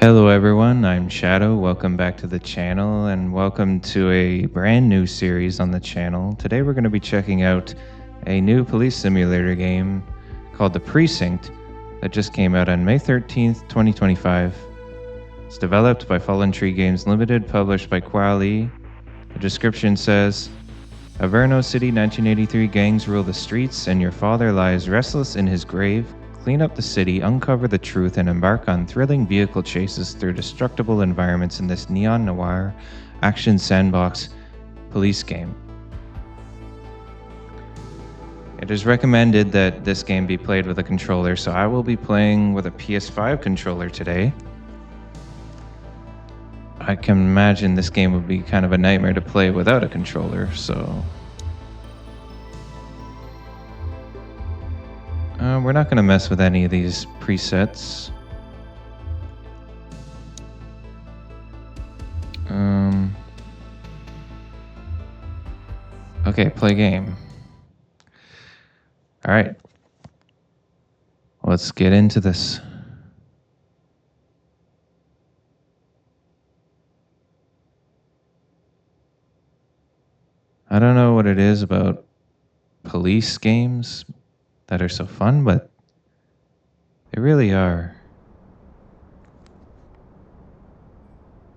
Hello everyone, I'm Shadow. Welcome back to the channel and welcome to a brand new series on the channel. Today we're going to be checking out a new police simulator game called The Precinct that just came out on May 13th, 2025. It's developed by Fallen Tree Games Limited, published by Quali. The description says, Averno City, 1983, gangs rule the streets and your father lies restless in his grave. Clean up the city, uncover the truth, and embark on thrilling vehicle chases through destructible environments in this neon noir action sandbox police game. It is recommended that this game be played with a controller, so I will be playing with a PS5 controller today. I can imagine this game would be kind of a nightmare to play without a controller, so... we're not going to mess with any of these presets. Okay, play game. All right. Let's get into this. I don't know what it is about police games that are so fun, but they really are.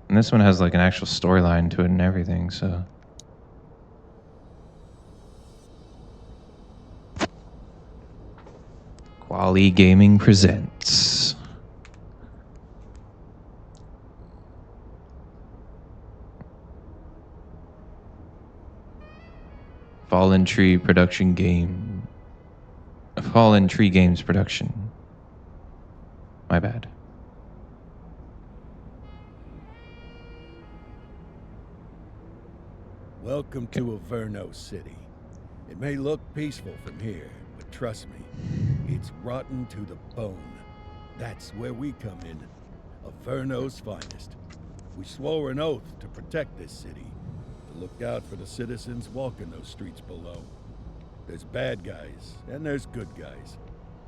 And this one has like an actual storyline to it and everything, so. Quali Gaming presents. Fallen Tree production game. Fallen Tree Games production. My bad. Welcome to Averno City. It may look peaceful from here, but trust me, it's rotten to the bone. That's where we come in. Averno's finest. We swore an oath to protect this city, to look out for the citizens walking those streets below. There's bad guys, and there's good guys.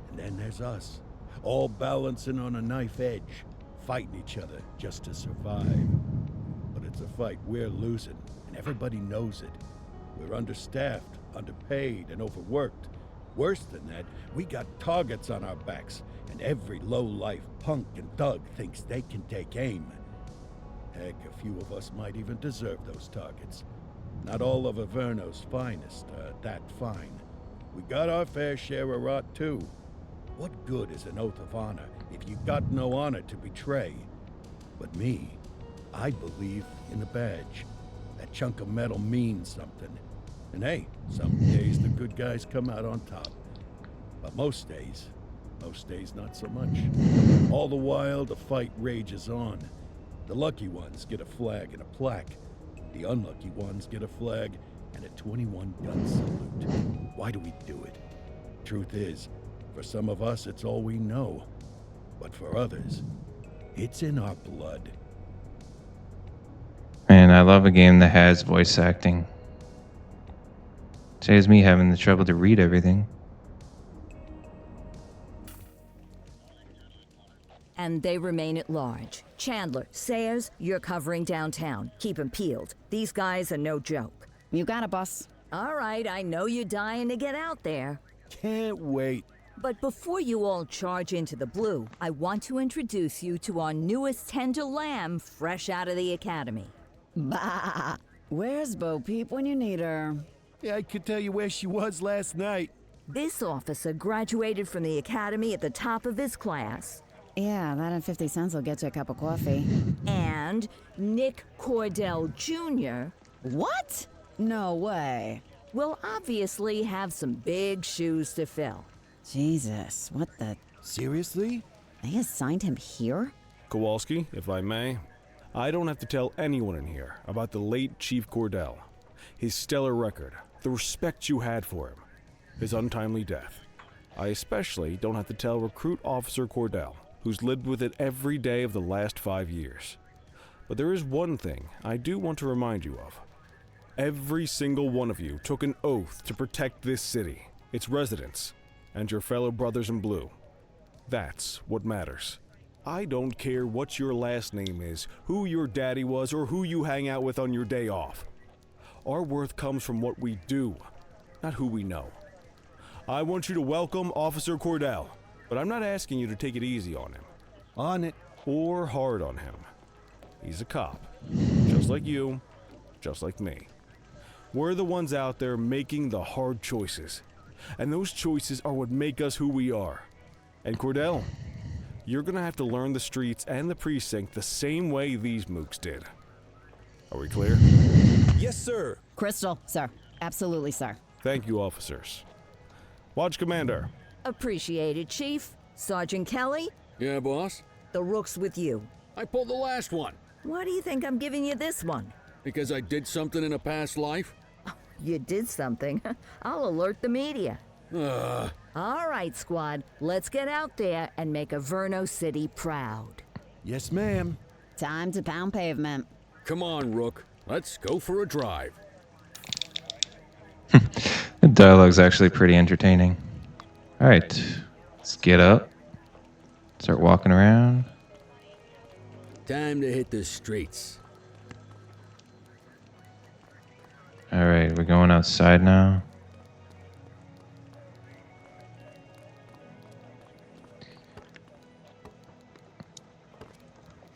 And then there's us, all balancing on a knife edge, fighting each other just to survive. But it's a fight we're losing, and everybody knows it. We're understaffed, underpaid, and overworked. Worse than that, we got targets on our backs, and every low-life punk and thug thinks they can take aim. Heck, a few of us might even deserve those targets. Not all of Averno's finest are that fine. We got our fair share of rot, too. What good is an oath of honor if you got no honor to betray? But me, I believe in the badge. That chunk of metal means something. And hey, some days the good guys come out on top. But most days not so much. All the while, the fight rages on. The lucky ones get a flag and a plaque. The unlucky ones get a flag and a 21-gun salute. Why do we do it? Truth is, for some of us, it's all we know. But for others, it's in our blood. Man, I love a game that has voice acting. Saves me having the trouble to read everything. And they remain at large. Chandler, Sayers, you're covering downtown. Keep 'em peeled. These guys are no joke. You got it, boss. All right, I know you're dying to get out there. Can't wait. But before you all charge into the blue, I want to introduce you to our newest tender lamb fresh out of the academy. Bah! Where's Bo Peep when you need her? Yeah, I could tell you where she was last night. This officer graduated from the academy at the top of his class. Yeah, that and 50 cents will get you a cup of coffee. And Nick Cordell Jr. What? No way. will obviously have some big shoes to fill. Jesus, what the... Seriously? They assigned him here? Kowalski, if I may, I don't have to tell anyone in here about the late Chief Cordell, his stellar record, the respect you had for him, his untimely death. I especially don't have to tell Recruit Officer Cordell, who's lived with it every day of the last 5 years. But there is one thing I do want to remind you of. Every single one of you took an oath to protect this city, its residents, and your fellow brothers in blue. That's what matters. I don't care what your last name is, who your daddy was, or who you hang out with on your day off. Our worth comes from what we do, not who we know. I want you to welcome Officer Cordell, but I'm not asking you to take it easy on him. On it. Or hard on him. He's a cop. Just like you, just like me. We're the ones out there making the hard choices. And those choices are what make us who we are. And Cordell, you're gonna have to learn the streets and the precinct the same way these mooks did. Are we clear? Yes, sir. Crystal, sir. Absolutely, sir. Thank you, officers. Watch Commander. Appreciated, Chief. Sergeant Kelly, Yeah, boss? the rook's with you. I pulled the last one. Why do you think I'm giving you this one? Because I did something in a past life? You did something. I'll alert the media. Ugh. All right, squad. Let's get out there and make Averno City proud. Yes, ma'am. Time to pound pavement. Come on, Rook. Let's go for a drive. The dialogue's actually pretty entertaining. All right, let's get up. Start walking around. Time to hit the streets. All right, we're going outside now.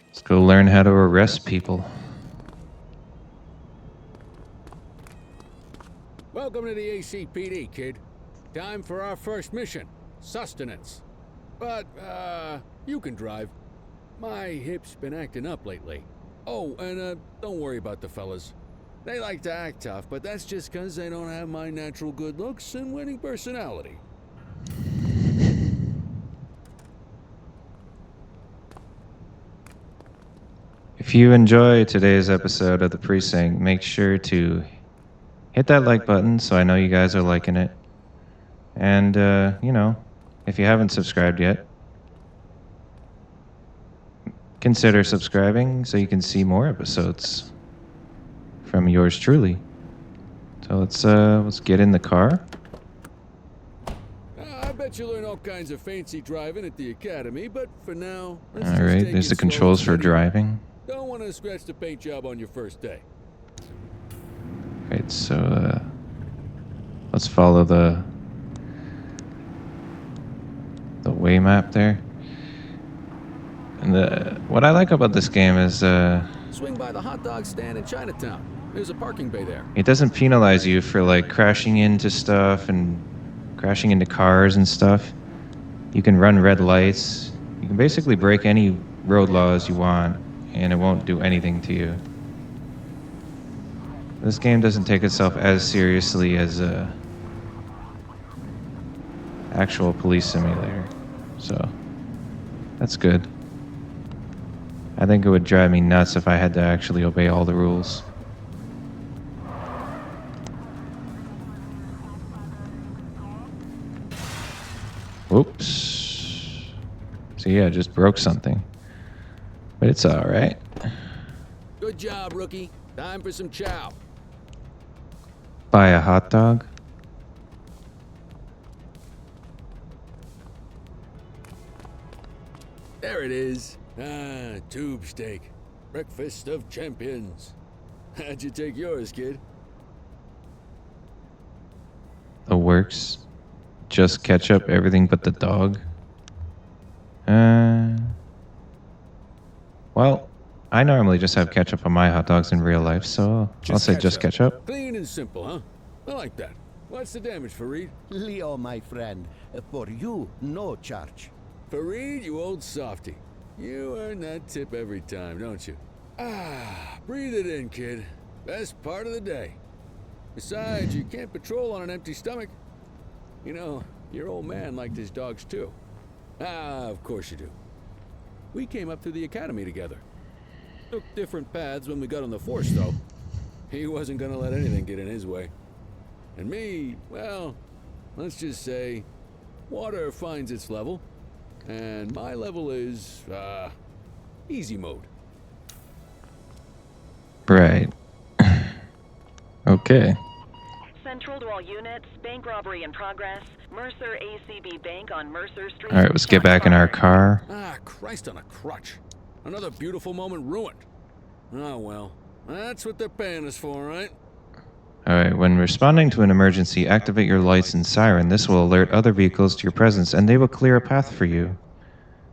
Let's go learn how to arrest people. Welcome to the ACPD, kid. Time for our first mission, sustenance. But, you can drive. My hip's been acting up lately. Oh, and, don't worry about the fellas. They like to act tough, but that's just 'cause they don't have my natural good looks and winning personality. If you enjoy today's episode of The Precinct, make sure to hit that like button so I know you guys are liking it. And, if you haven't subscribed yet, consider subscribing so you can see more episodes from yours truly. So let's get in the car. I bet you learn all kinds of fancy driving at the academy, but for now, let's All just right, take there's it the slow controls and for steady. driving. Don't want to scratch the paint job on your first day. Right, so let's follow the way map there. And what I like about this game is Swing by the hot dog stand in Chinatown. There's a parking bay there. it doesn't penalize you for like crashing into stuff and crashing into cars and stuff. You can run red lights. You can basically break any road laws you want, and it won't do anything to you. This game doesn't take itself as seriously as a actual police simulator, so that's good. I think it would drive me nuts if I had to actually obey all the rules. Whoops. So yeah, just broke something. But it's alright. Good job, rookie. Time for some chow. Buy a hot dog. There it is. Ah, tube steak. Breakfast of champions. How'd you take yours, kid? The works. Just ketchup, everything but the dog. Well, I normally just have ketchup on my hot dogs in real life, so I'll say just ketchup. Clean and simple, huh? I like that. What's the damage, Fareed? Leo, my friend. For you, no charge. Fareed, you old softy. You earn that tip every time, don't you? Ah, breathe it in, kid. Best part of the day. Besides, you can't patrol on an empty stomach. You know, your old man liked his dogs too. Ah, of course you do. We came up through the academy together. Took different paths when we got on the force, though. He wasn't gonna let anything get in his way. And me, well, let's just say, water finds its level. And my level is, easy mode. Right. Okay. Central to all all units. Bank robbery in progress. Mercer ACB Bank on Mercer Street. All right, let's get Shots back in our fired. car. Ah, Christ on a crutch. Another beautiful moment ruined. Oh well, that's what they're paying us for, right? All right, when responding to an emergency, activate your lights and siren. This will alert other vehicles to your presence, and they will clear a path for you.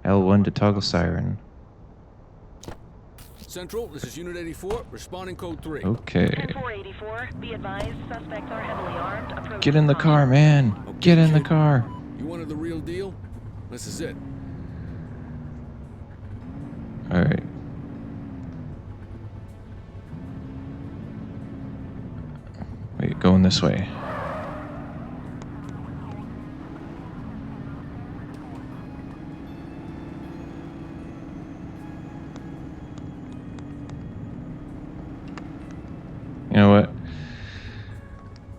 L1 to toggle siren. Central, this is Unit 84, responding code 3. Okay. 10-484, be advised, suspects are heavily armed. Approach Get in the with caution. car, man. Okay, Get in the kid. car. You wanted the real deal? This is it. All right. Wait, going this way. You know what?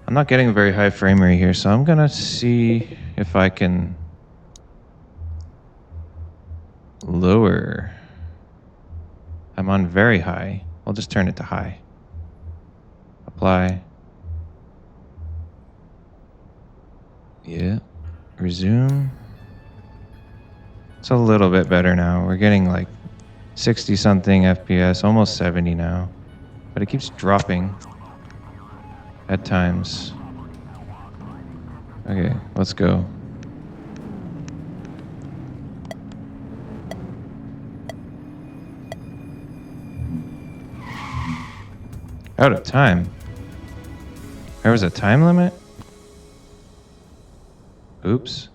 I'm not getting a very high frame rate here, so I'm gonna see if I can lower. I'm on very high. I'll just turn it to high. Apply. Yeah. Resume. It's a little bit better now. We're getting like 60 something FPS, almost 70 now. But it keeps dropping at times. Okay, let's go. Out of time. There was a time limit? Oops.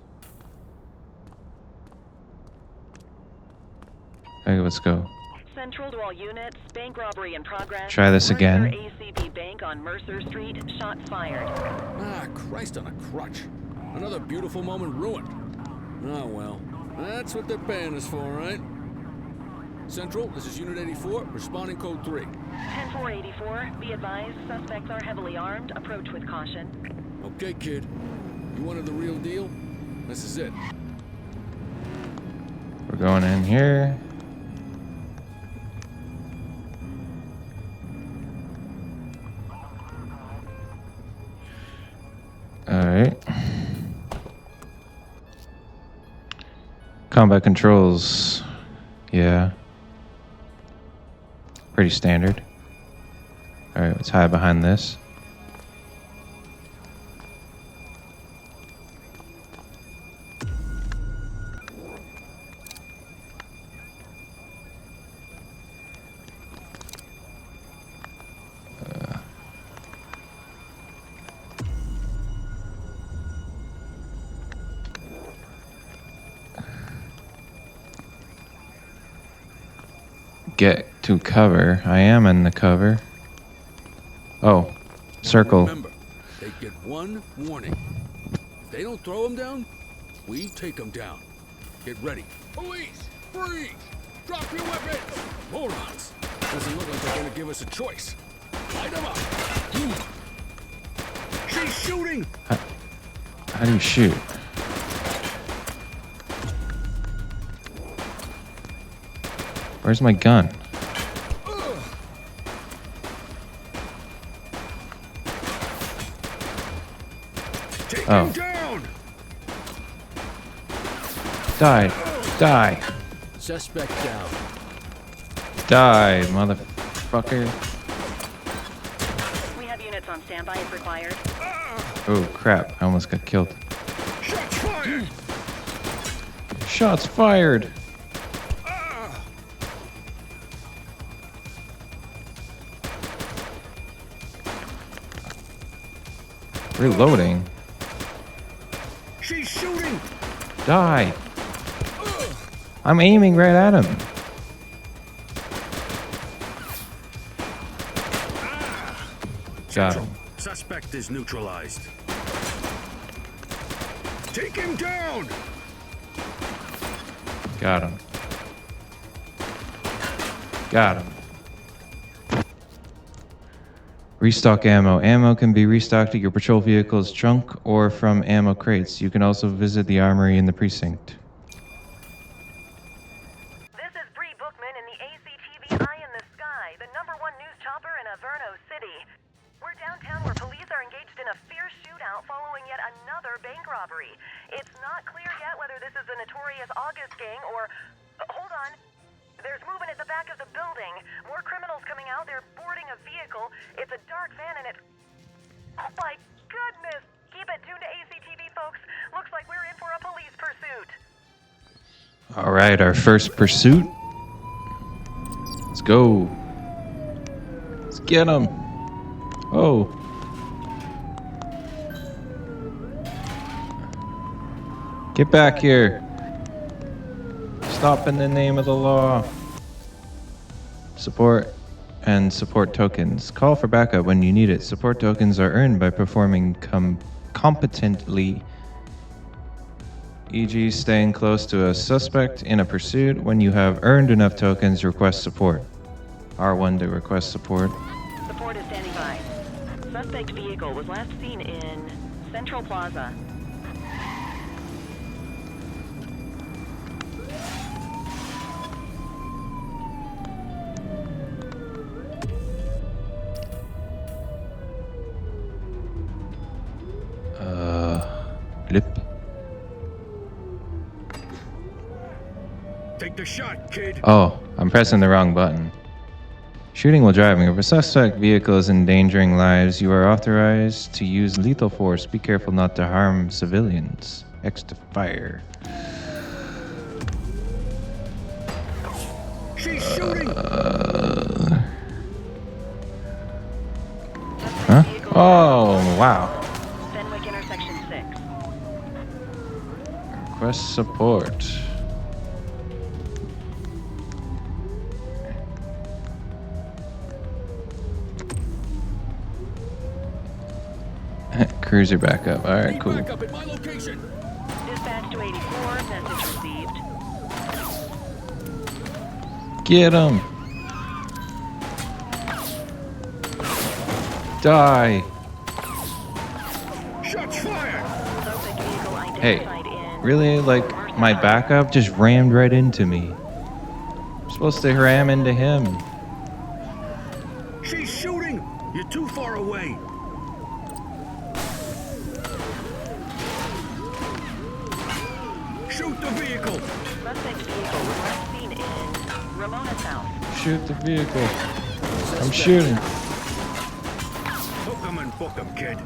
Okay, let's go. Central to all units. Bank robbery in progress. Try this again. Mercer ACB Bank on Mercer Street. Shots fired. Ah, Christ on a crutch. Another beautiful moment ruined. Oh well, that's what they're paying us for, right? Central, this is Unit 84, responding code 3. 10-484, be advised, suspects are heavily armed. Approach with caution. Okay, kid. You wanted the real deal? This is it. We're going in here. Alright. Combat controls. Yeah. Pretty standard. Alright, let's hide behind this. Get to cover. I am in the cover. Oh, Now circle. remember, they get one warning. If they don't throw them down, we take them down. Get ready. Police! Freeze! Drop your weapons! Morons! Doesn't look like they're gonna give us a choice. Light them up! She's shooting! How do you shoot? Where's my gun? Take Oh. him down! Die. Die. Suspect down. Die, motherfucker. We have units on standby if required. Oh, crap. I almost got killed. Shots fired! Shots fired. Reloading. She's shooting! Die. I'm aiming right at him. Got him. Suspect is neutralized. Take him down! Got him. Got him. Restock ammo. Ammo can be restocked at your patrol vehicle's trunk or from ammo crates. You can also visit the armory in the precinct. This is Bree Bookman in the ACTV Eye in the Sky, the #1 news chopper in Averno City. We're downtown where police are engaged in a fierce shootout following yet another bank robbery. It's not clear yet whether this is the notorious August gang or... hold on. There's movement at the back of the building. More criminals coming out. They're boarding a vehicle. It's a dark van and it's... oh my goodness! Keep it tuned to ACTV, folks. Looks like we're in for a police pursuit. All right, our first pursuit. Let's go. Let's get him. Oh. Get back here. Stop in the name of the law. Support and support tokens. Call for backup when you need it. Support tokens are earned by performing competently, e.g. staying close to a suspect in a pursuit. When you have earned enough tokens, request support. R1 to request support. Support is standing by. Suspect vehicle was last seen in Central Plaza. Lip. Take the shot, kid. Oh, I'm pressing the wrong button. Shooting while driving. If a suspect vehicle is endangering lives, you are authorized to use lethal force. Be careful not to harm civilians. X to fire. She's shooting. Huh? Oh, wow. Fenwick intersection 6. Request support. Cruiser back up. All right, cool. Back up at my location. Dispatch to 84. Message received. Get him. Die. Shots fired. Suspect vehicle Hey, identified in... really? Like, my backup just rammed right into me. I'm supposed to ram into him. She's shooting. You're too far away. Shoot the vehicle. Suspect vehicle was last seen in Ramona's house. Shoot the vehicle. I'm shooting. Hook 'em and book 'em, kid.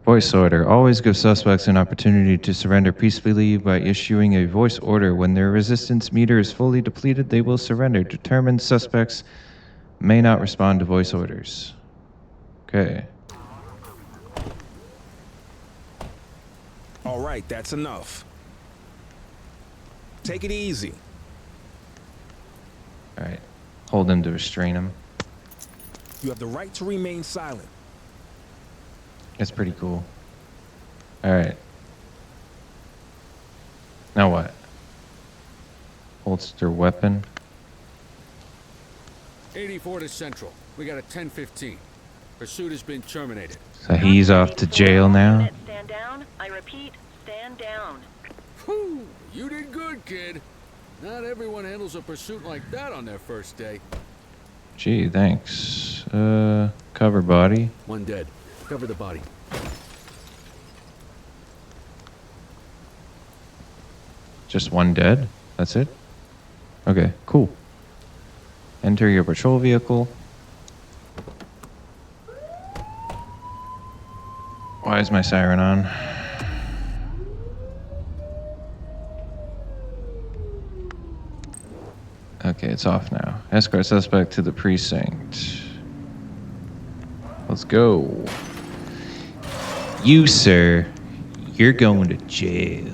Voice order. Always give suspects an opportunity to surrender peacefully by issuing a voice order. When their resistance meter is fully depleted, they will surrender. Determined suspects may not respond to voice orders. Okay. All right, that's enough. Take it easy. All right. Hold him to restrain him. You have the right to remain silent. That's pretty cool. All right. Now what? Holster weapon. 84 to Central. We got a 10:15. Pursuit has been terminated. So he's off to jail now? Stand down. I repeat, stand down. Whew, you did good, kid. Not everyone handles a pursuit like that on their first day. Gee, thanks. Cover body. One dead. Cover the body. Just one dead? That's it? Okay, cool. Enter your patrol vehicle. Why is my siren on? Okay, it's off now. Escort suspect to the precinct. Let's go. You, sir, you're going to jail.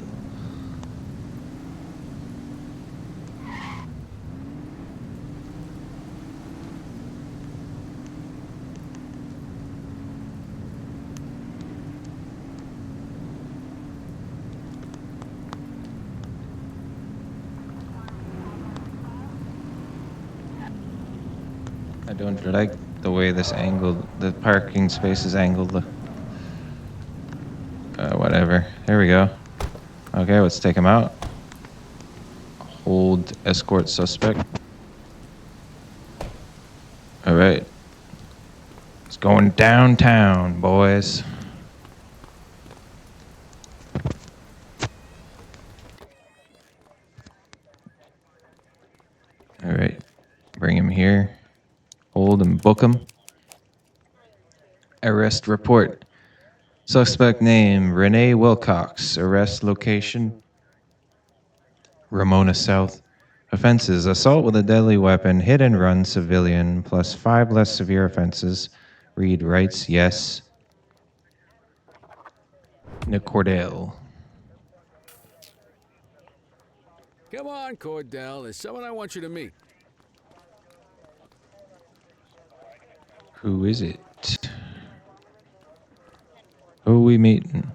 I don't like the way this angled, the parking space is angled. Whatever. There we go. Okay, let's take him out. Hold escort suspect. All right. Going downtown, boys. All right, bring him here. Hold and book him. Arrest report. Suspect name, Renee Wilcox. Arrest location, Ramona South. Offenses, assault with a deadly weapon, hit and run civilian, plus 5 less severe offenses. Read rights, yes. Nick Cordell. Come on, Cordell. There's someone I want you to meet. Who is it? Who are we meeting?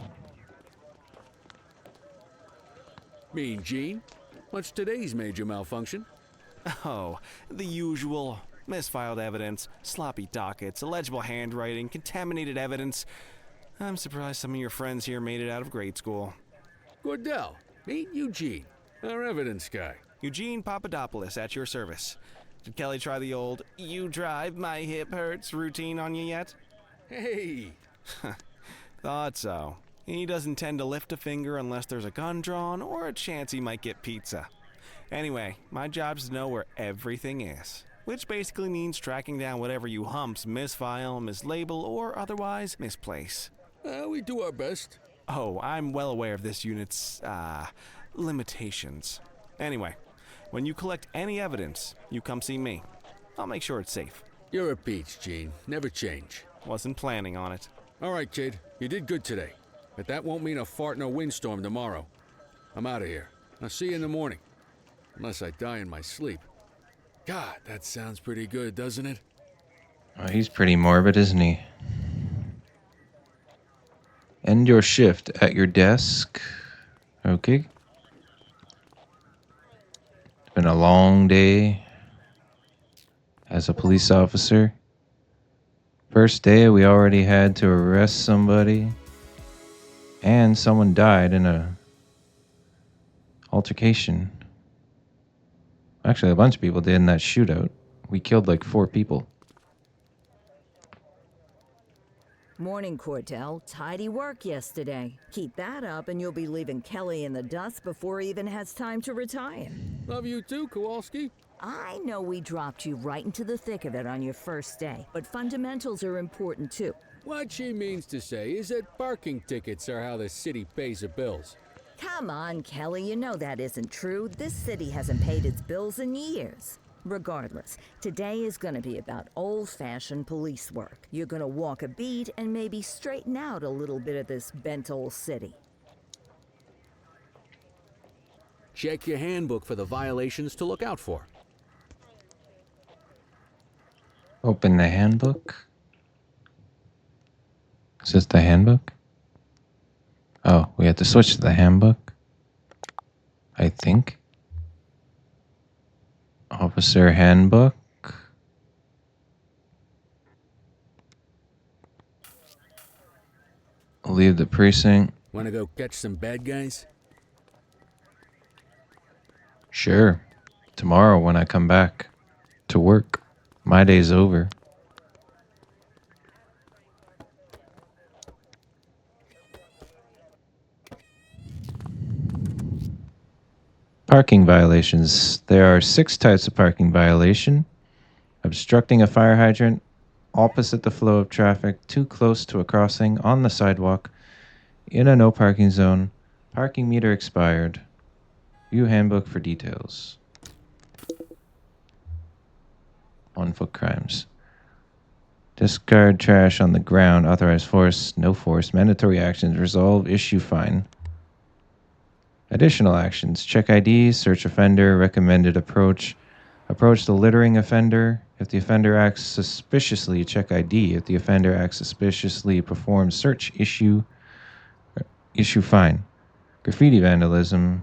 Mean Gene? What's today's major malfunction? Oh, the usual. Misfiled evidence, sloppy dockets, illegible handwriting, contaminated evidence. I'm surprised some of your friends here made it out of grade school. Cordell, meet Eugene, our evidence guy. Eugene Papadopoulos at your service. Did Kelly try the old, "you drive, my hip hurts" routine on you yet? Hey! Thought so. He doesn't tend to lift a finger unless there's a gun drawn or a chance he might get pizza. Anyway, my job's to know where everything is, which basically means tracking down whatever you humps misfile, mislabel, or otherwise misplace. We do our best. Oh, I'm well aware of this unit's, limitations. Anyway, when you collect any evidence, you come see me. I'll make sure it's safe. You're a peach, Gene. Never change. Wasn't planning on it. All right, kid. You did good today. But that won't mean a fart in a windstorm tomorrow. I'm out of here. I'll see you in the morning. Unless I die in my sleep. God, that sounds pretty good, doesn't it? Oh, he's pretty morbid, isn't he? End your shift at your desk. Okay. It's been a long day as a police officer. First day, we already had to arrest somebody. And someone died in a altercation. Actually, a bunch of people did in that shootout. We killed like 4 people. Morning, Cordell. Tidy work yesterday. Keep that up and you'll be leaving Kelly in the dust before he even has time to retire. Love you too, Kowalski. I know we dropped you right into the thick of it on your first day, but fundamentals are important too. What she means to say is that parking tickets are how the city pays the bills. Come on, Kelly, you know that isn't true. This city hasn't paid its bills in years. Regardless, today is gonna be about old-fashioned police work. You're gonna walk a beat and maybe straighten out a little bit of this bent old city. Check your handbook for the violations to look out for. Open the handbook. Is this the handbook? Oh, we have to switch to the handbook. I think. Officer handbook. Leave the precinct. Wanna go catch some bad guys? Sure. Tomorrow when I come back to work. My day's over. Parking violations. There are 6 types of parking violation. Obstructing a fire hydrant, opposite the flow of traffic, too close to a crossing, on the sidewalk, in a no parking zone, parking meter expired. View handbook for details. On-foot crimes. Discard trash on the ground, authorized force, no force, mandatory actions, resolve, issue fine. Additional actions, check ID, search offender, recommended approach. Approach the littering offender. If the offender acts suspiciously, check ID. If the offender acts suspiciously, perform search, issue fine. Graffiti vandalism.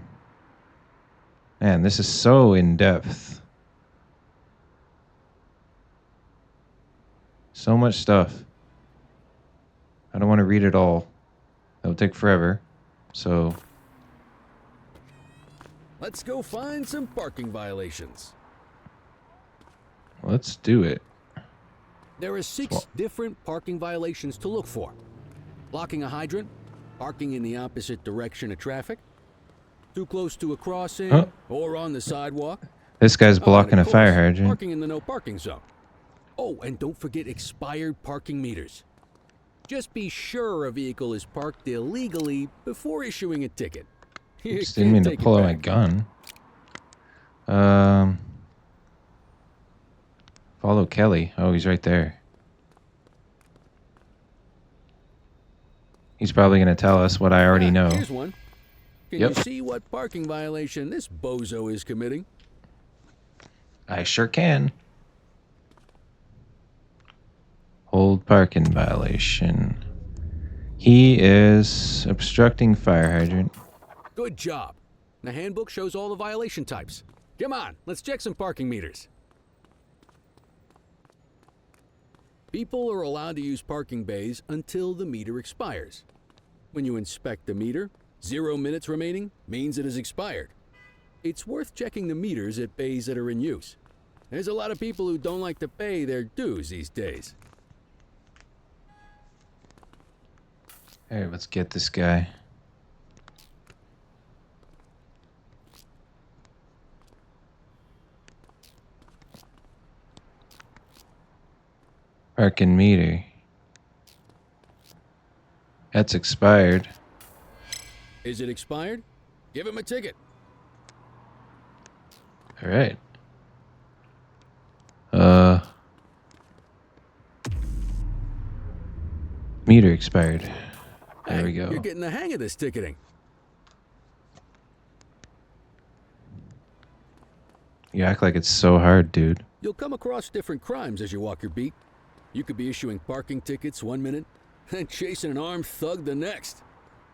Man, this is so in-depth. So much stuff. I don't want to read it all. That'll take forever. So Let's go find some parking violations. let's do it. There are 6 different parking violations to look for. Blocking a hydrant, parking in the opposite direction of traffic, too close to a crossing, Huh? or on the sidewalk. This guy's And blocking of a fire course, hydrant. parking in the no parking zone. Oh, and don't forget expired parking meters. Just be sure a vehicle is parked illegally before issuing a ticket. You Just didn't can't mean to take it pull out my back. gun. Follow Kelly. Oh, he's right there. He's probably going to tell us what I already know. Here's one. Can Yep. you see what parking violation this bozo is committing? I sure can. Hold parking violation. He is obstructing fire hydrant. Good job. The handbook shows all the violation types. Come on, let's check some parking meters. People are allowed to use parking bays until the meter expires. When you inspect the meter, 0 minutes remaining means it has expired. It's worth checking the meters at bays that are in use. There's a lot of people who don't like to pay their dues these days. Hey, let's get this guy. Parking meter. That's expired. Is it expired? Give him a ticket. All right. Meter expired. There we Hey, go. You're getting the hang of this ticketing. You act like it's so hard, dude. You'll come across different crimes as you walk your beat. You could be issuing parking tickets 1 minute, and chasing an armed thug the next.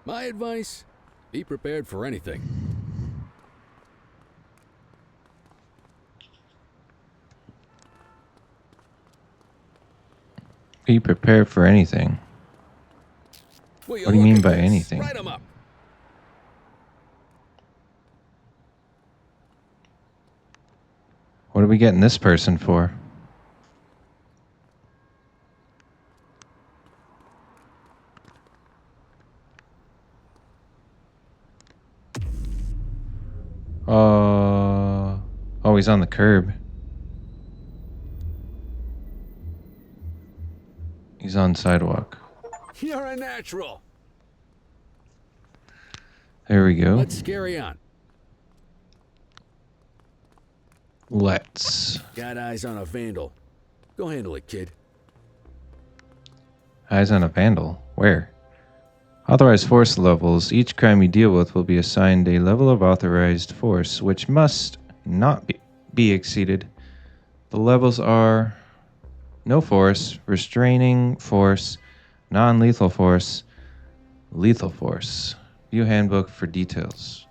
My advice, be prepared for anything. Be prepared for anything. Will What do you look mean at by this? anything? Write 'em up. What are we getting this person for? Oh, he's on the curb. He's on sidewalk. You're a natural. There we go. Let's carry on. Let's. Got eyes on a vandal. Go handle it, kid. Eyes on a vandal. Where? Authorized force levels. Each crime you deal with will be assigned a level of authorized force, which must not be exceeded. The levels are no force, restraining force, non-lethal force, lethal force. View handbook for details.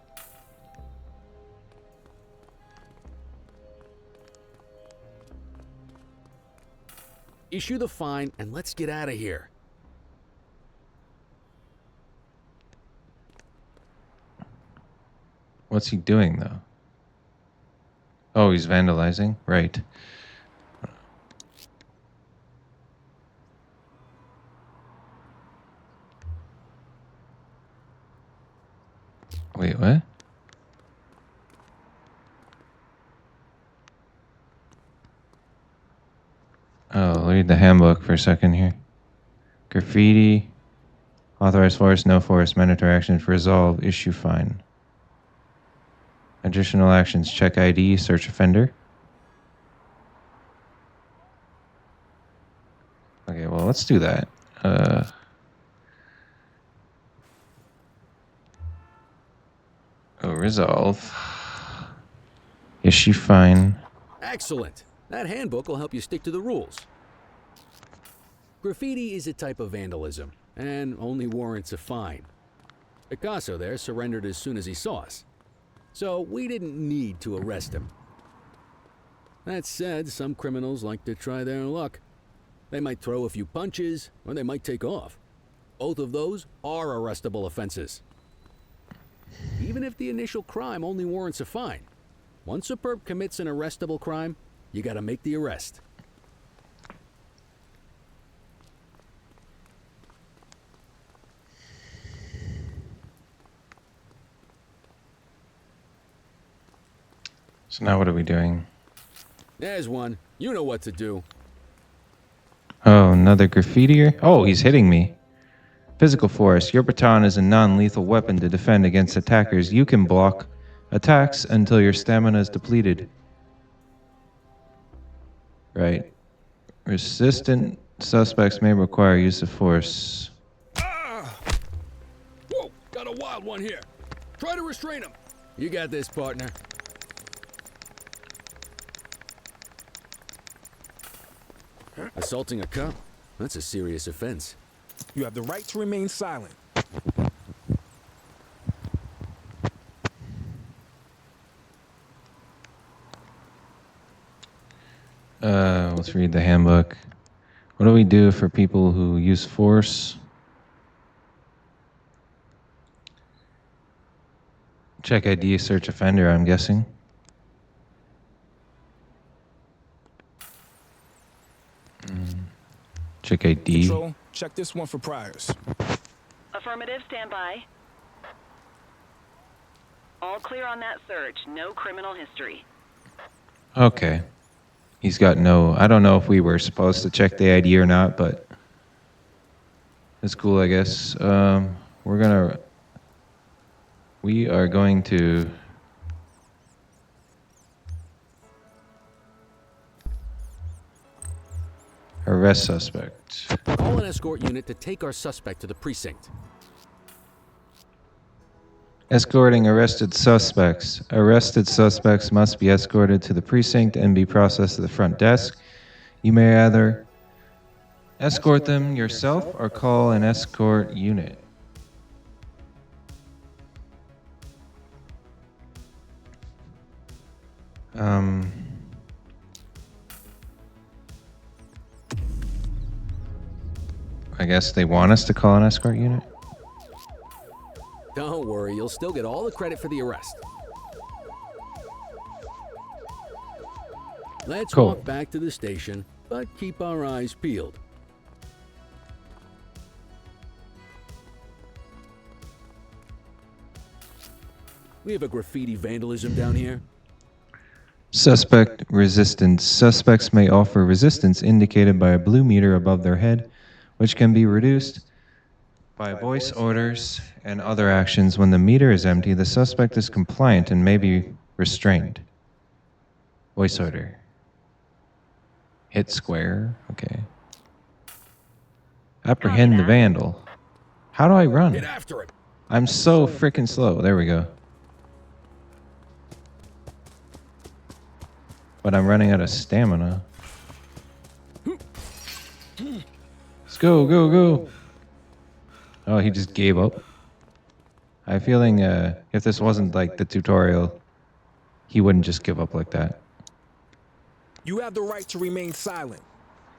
Issue the fine and let's get out of here. What's he doing, though? Oh, he's vandalizing? Right. Wait, what? Oh, read the handbook for a second here. Graffiti. Authorized force, no force. Mandatory actions for resolve. Issue fine. Additional actions. Check ID. Search offender. Okay, well, let's do that. Resolve. Issue fine. Excellent. That handbook will help you stick to the rules. Graffiti is a type of vandalism and only warrants a fine. Picasso there surrendered as soon as he saw us, so we didn't need to arrest him. That said, some criminals like to try their luck. They might throw a few punches, or they might take off. Both of those are arrestable offenses. Even if the initial crime only warrants a fine, once a perp commits an arrestable crime, you gotta make the arrest. So now what are we doing? There's one. You know what to do. Oh, another graffitier? Oh, he's hitting me. Physical force. Your baton is a non-lethal weapon to defend against attackers. You can block attacks until your stamina is depleted. Right. Resistant suspects may require use of force. Ah! Whoa, got a wild one here. Try to restrain him. You got this, partner. Assaulting a cop? That's a serious offense. You have the right to remain silent. Let's read the handbook. What do we do for people who use force? Check ID, search offender, I'm guessing. Check ID. Control, check this one for priors. Affirmative, stand by. All clear on that search. No criminal history. Okay. He's got no... I don't know if we were supposed to check the ID or not, but... it's cool, I guess. We are going to... arrest suspect. Call an escort unit to take our suspect to the precinct. Escorting arrested suspects. Arrested suspects must be escorted to the precinct and be processed at the front desk. You may either escort them yourself or call an escort unit. I guess they want us to call an escort unit? Don't worry, you'll still get all the credit for the arrest. Let's Cool. walk back to the station, but keep our eyes peeled. We have a graffiti vandalism down here. Suspect resistance. Suspects may offer resistance indicated by a blue meter above their head, which can be reduced by voice orders and other actions. When the meter is empty, the suspect is compliant and may be restrained. Voice order. Hit square. Okay. Apprehend the vandal. How do I run? Get after him! I'm so freaking slow. There we go. But I'm running out of stamina. Let's go, go, go. Oh, he just gave up. I have a feeling if this wasn't like the tutorial, he wouldn't just give up like that. You have the right to remain silent.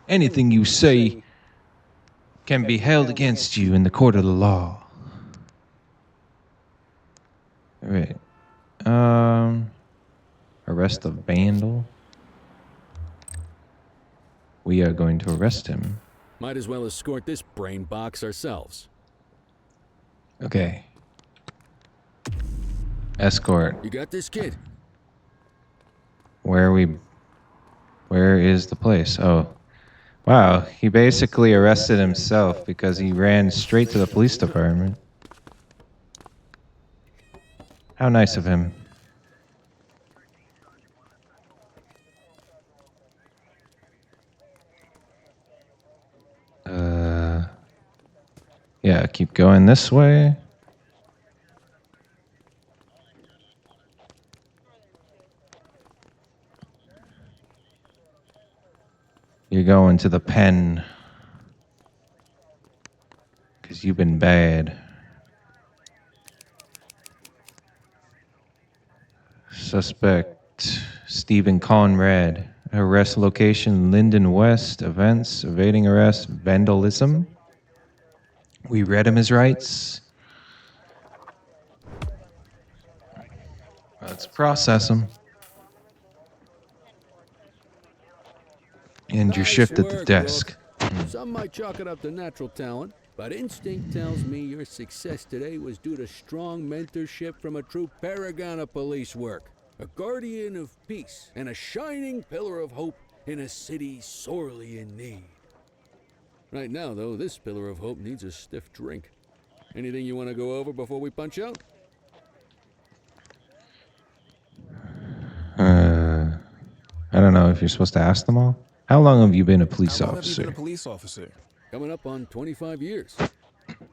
Anything you say can be held against you in the court of the law. All right. Arrest the vandal. We are going to arrest him. Might as well escort this brain box ourselves. Okay. Escort. You got this, kid? Where is the place? Oh. Wow, he basically arrested himself because he ran straight to the police department. How nice of him. Yeah, keep going this way. You're going to the pen. Because you've been bad. Suspect Stephen Conrad. Arrest location Linden West. Events evading arrest. Vandalism. We read him his rights. Let's process him. And your Nice shift at the work, desk. Rook. Some might chalk it up to natural talent, but instinct tells me your success today was due to strong mentorship from a true paragon of police work. A guardian of peace and a shining pillar of hope in a city sorely in need. Right now, though, this pillar of hope needs a stiff drink. Anything you want to go over before we punch out? I don't know if you're supposed to ask them all. How long have you been a How police long have you been a officer? police officer? Coming up on 25 years.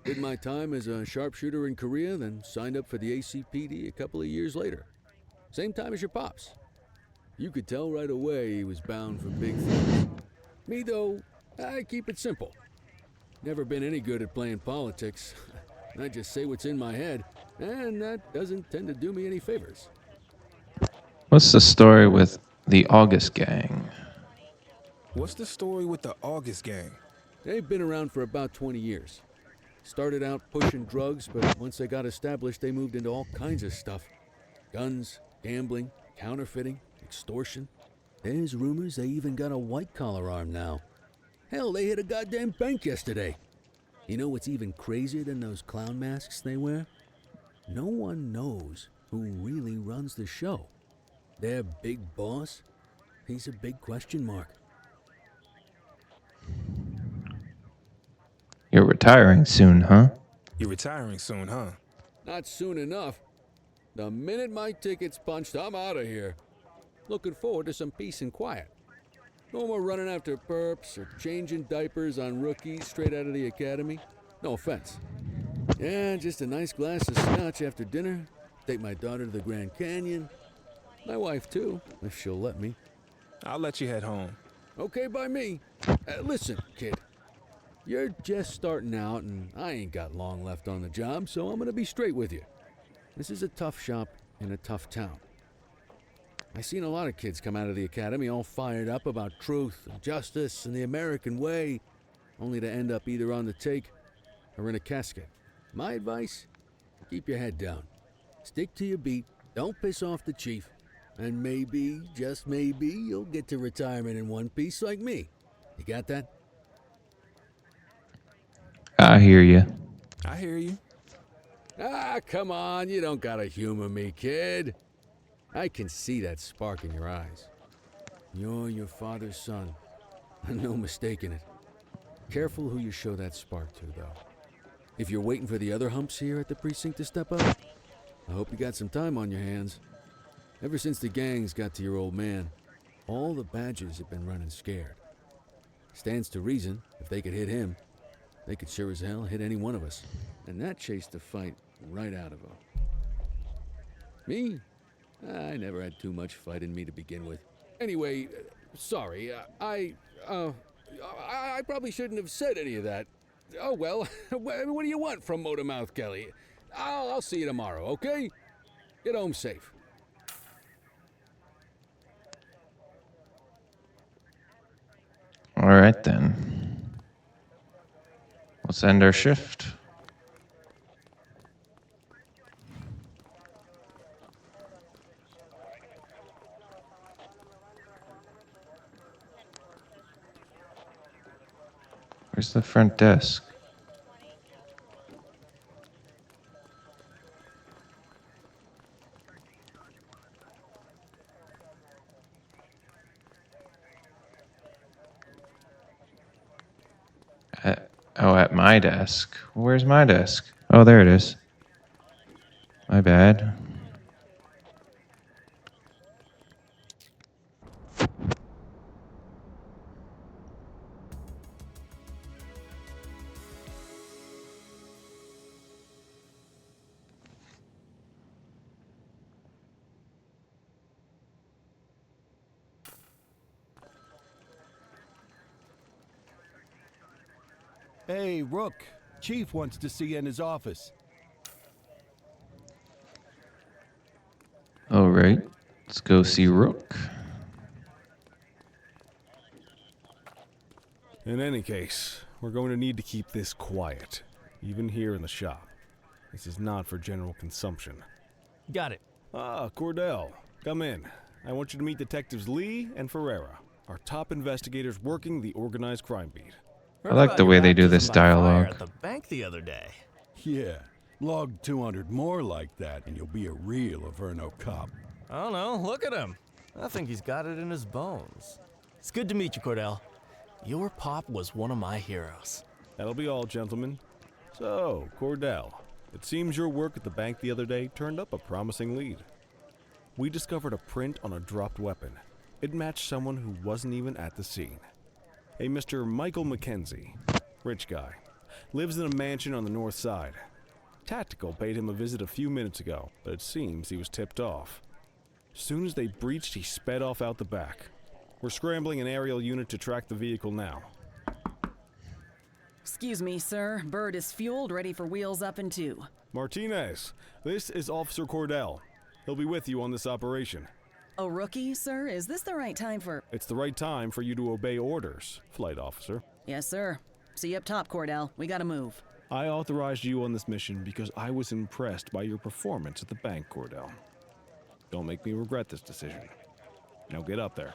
Did my time as a sharpshooter in Korea, then signed up for the ACPD a couple of years later. Same time as your pops. You could tell right away he was bound for big things. Me, though, I keep it simple. Never been any good at playing politics. I just say what's in my head, and that doesn't tend to do me any favors. What's the story with the August Gang? What's the story with the August Gang? They've been around for about 20 years. Started out pushing drugs, but once they got established, they moved into all kinds of stuff. Guns, gambling, counterfeiting, extortion. There's rumors they even got a white-collar arm now. Hell, they hit a goddamn bank yesterday. You know what's even crazier than those clown masks they wear? No one knows who really runs the show. Their big boss? He's a big question mark. You're retiring soon, huh? You're retiring soon, huh? Not soon enough. The minute my ticket's punched, I'm out of here. Looking forward to some peace and quiet. No more running after perps or changing diapers on rookies straight out of the academy. No offense. Yeah, just a nice glass of scotch after dinner. Take my daughter to the Grand Canyon. My wife, too, if she'll let me. I'll let you head home. Okay by me. Listen, kid. You're just starting out, and I ain't got long left on the job, so I'm gonna be straight with you. This is a tough shop in a tough town. I seen a lot of kids come out of the academy all fired up about truth and justice and the American way, only to end up either on the take or in a casket. My advice? Keep your head down. Stick to your beat, don't piss off the chief, and maybe, just maybe, you'll get to retirement in one piece like me. You got that? I hear you. I hear you. Ah, come on, you don't gotta humor me, kid. I can see that spark in your eyes. You're your father's son. No mistaking it. Careful who you show that spark to, though. If you're waiting for the other humps here at the precinct to step up, I hope you got some time on your hands. Ever since the gangs got to your old man, all the badgers have been running scared. Stands to reason, if they could hit him, they could sure as hell hit any one of us. And that chased the fight right out of them. Me? I never had too much fight in me to begin with. Anyway, sorry, I probably shouldn't have said any of that. Oh well, what do you want from Motormouth Kelly? I'll see you tomorrow, okay? Get home safe. All right, then. Let's end our shift. Where's the front desk? At my desk. Where's my desk? Oh, there it is. My bad. Hey, Rook. Chief wants to see you in his office. All right. Let's go see Rook. In any case, we're going to need to keep this quiet, even here in the shop. This is not for general consumption. Got it. Ah, Cordell, come in. I want you to meet Detectives Lee and Ferreira, our top investigators working the organized crime beat. I like the way they do this dialogue. At the bank the other day. Yeah, log 200 more like that and you'll be a real Averno cop. I don't know. Look at him. I think he's got it in his bones. It's good to meet you, Cordell. Your pop was one of my heroes. That'll be all, gentlemen. So, Cordell, it seems your work at the bank the other day turned up a promising lead. We discovered a print on a dropped weapon. It matched someone who wasn't even at the scene. A Mr. Michael Mackenzie, rich guy, lives in a mansion on the north side. Tactical paid him a visit a few minutes ago, but it seems he was tipped off. Soon as they breached, he sped off out the back. We're scrambling an aerial unit to track the vehicle now. Excuse me, sir. Bird is fueled, ready for wheels up in 2. Martinez, this is Officer Cordell. He'll be with you on this operation. A rookie, sir? Is this the right time for... It's the right time for you to obey orders, Flight Officer. Yes, sir. See you up top, Cordell. We gotta move. I authorized you on this mission because I was impressed by your performance at the bank, Cordell. Don't make me regret this decision. Now get up there.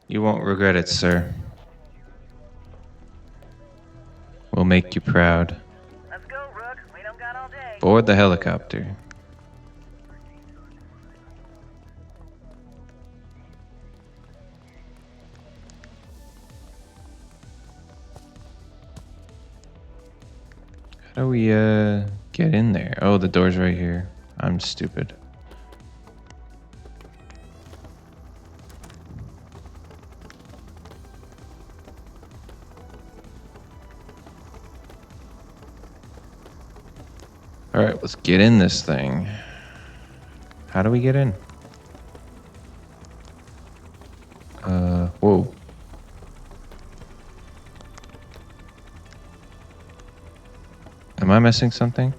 You won't regret it, sir. We'll make you proud. Let's go, Rook. We don't got all day. Board the helicopter. How do we get in there? Oh, the door's right here. I'm stupid. All right, let's get in this thing. How do we get in? Whoa. Am I missing something?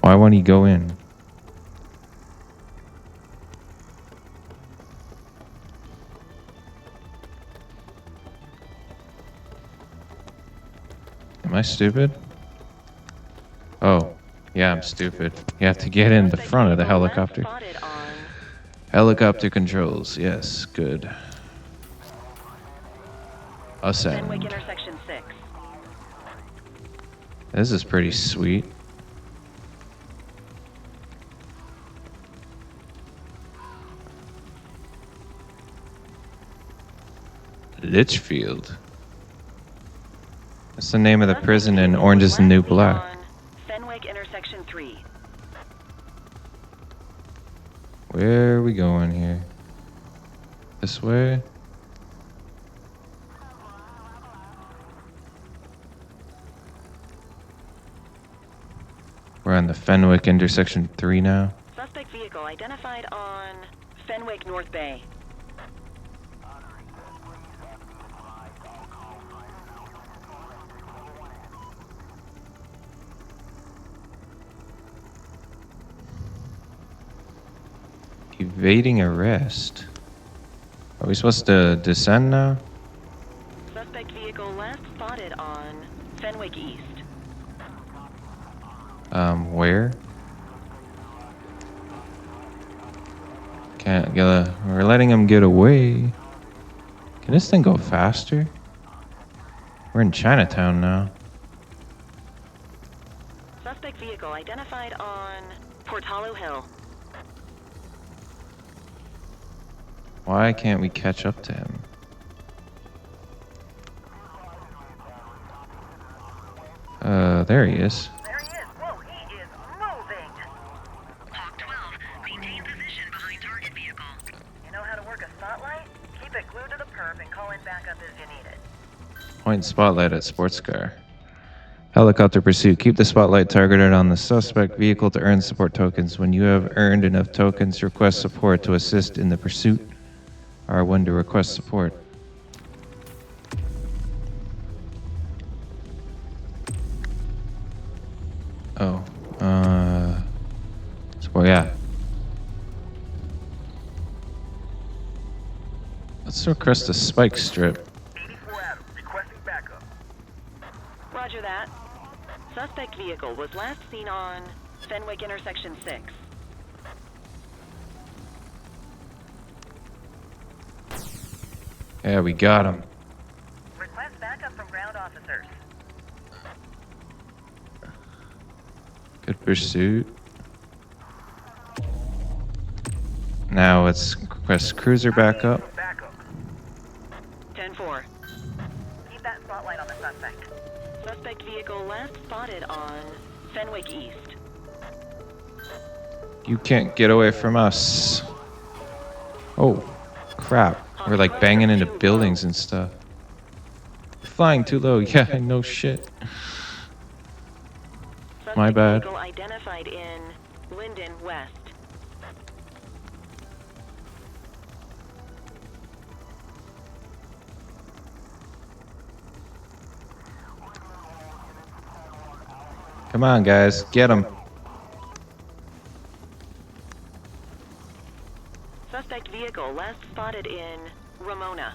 Why won't he go in? Am I stupid? Oh, yeah, I'm stupid. You have to get in the front of the helicopter. Helicopter controls, yes, good. Ascend. Fenwick intersection 6. This is pretty sweet. Litchfield. That's the name of the prison in Orange is the New Black. Fenwick intersection 3. Where are we going here? This way? We're on the Fenwick intersection 3 now. Suspect vehicle identified on Fenwick North Bay. Evading arrest. Are we supposed to descend now? Suspect vehicle last spotted on Fenwick East. Where? We're letting him get away. Can this thing go faster? We're in Chinatown now. Suspect vehicle identified on Portalo Hill. Why can't we catch up to him? There he is. There he is. Whoa, he is moving. Hawk 12, maintain position behind target vehicle. You know how to work a spotlight? Keep it glued to the perp and call in backup as you need it. Point spotlight at sports car. Helicopter pursuit. Keep the spotlight targeted on the suspect vehicle to earn support tokens. When you have earned enough tokens, request support to assist in the pursuit. R1 to request support. Oh, so where at? Let's request a spike strip. 84 Adam, requesting backup. Roger that. Suspect vehicle was last seen on Fenwick intersection 6. Yeah, we got him. Request backup from ground officers. Good pursuit. Now let's request cruiser backup. 10-4. Keep that spotlight on the suspect. Suspect vehicle last spotted on Fenwick East. You can't get away from us. Oh, crap. We're like banging into buildings and stuff. Flying too low. Yeah, no shit. My Suspect bad. vehicle identified in Linden West. Come on, guys. Get him. Suspect vehicle last spotted in Ramona.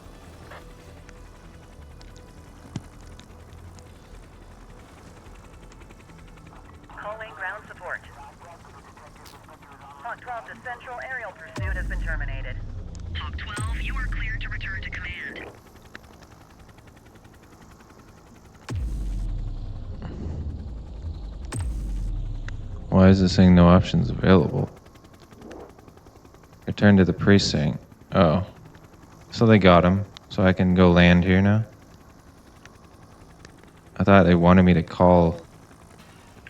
Calling ground support. Hawk 12 to Central, aerial pursuit has been terminated. Hawk 12, you are cleared to return to command. Why is this saying no options available? Return to the precinct. Oh. So they got him. So I can go land here now? I thought they wanted me to call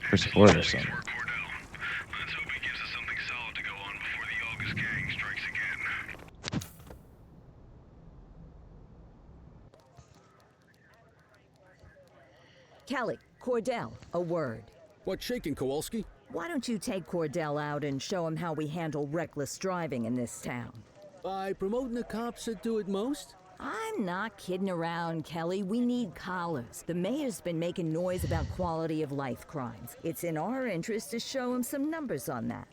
for support or something. Let's hope he gives us something solid to go on before the August gang strikes again. Kelly, Cordell, a word. What's shaking, Kowalski? Why don't you take Cordell out and show him how we handle reckless driving in this town? By promoting the cops that do it most? I'm not kidding around, Kelly. We need collars. The mayor's been making noise about quality of life crimes. It's in our interest to show him some numbers on that.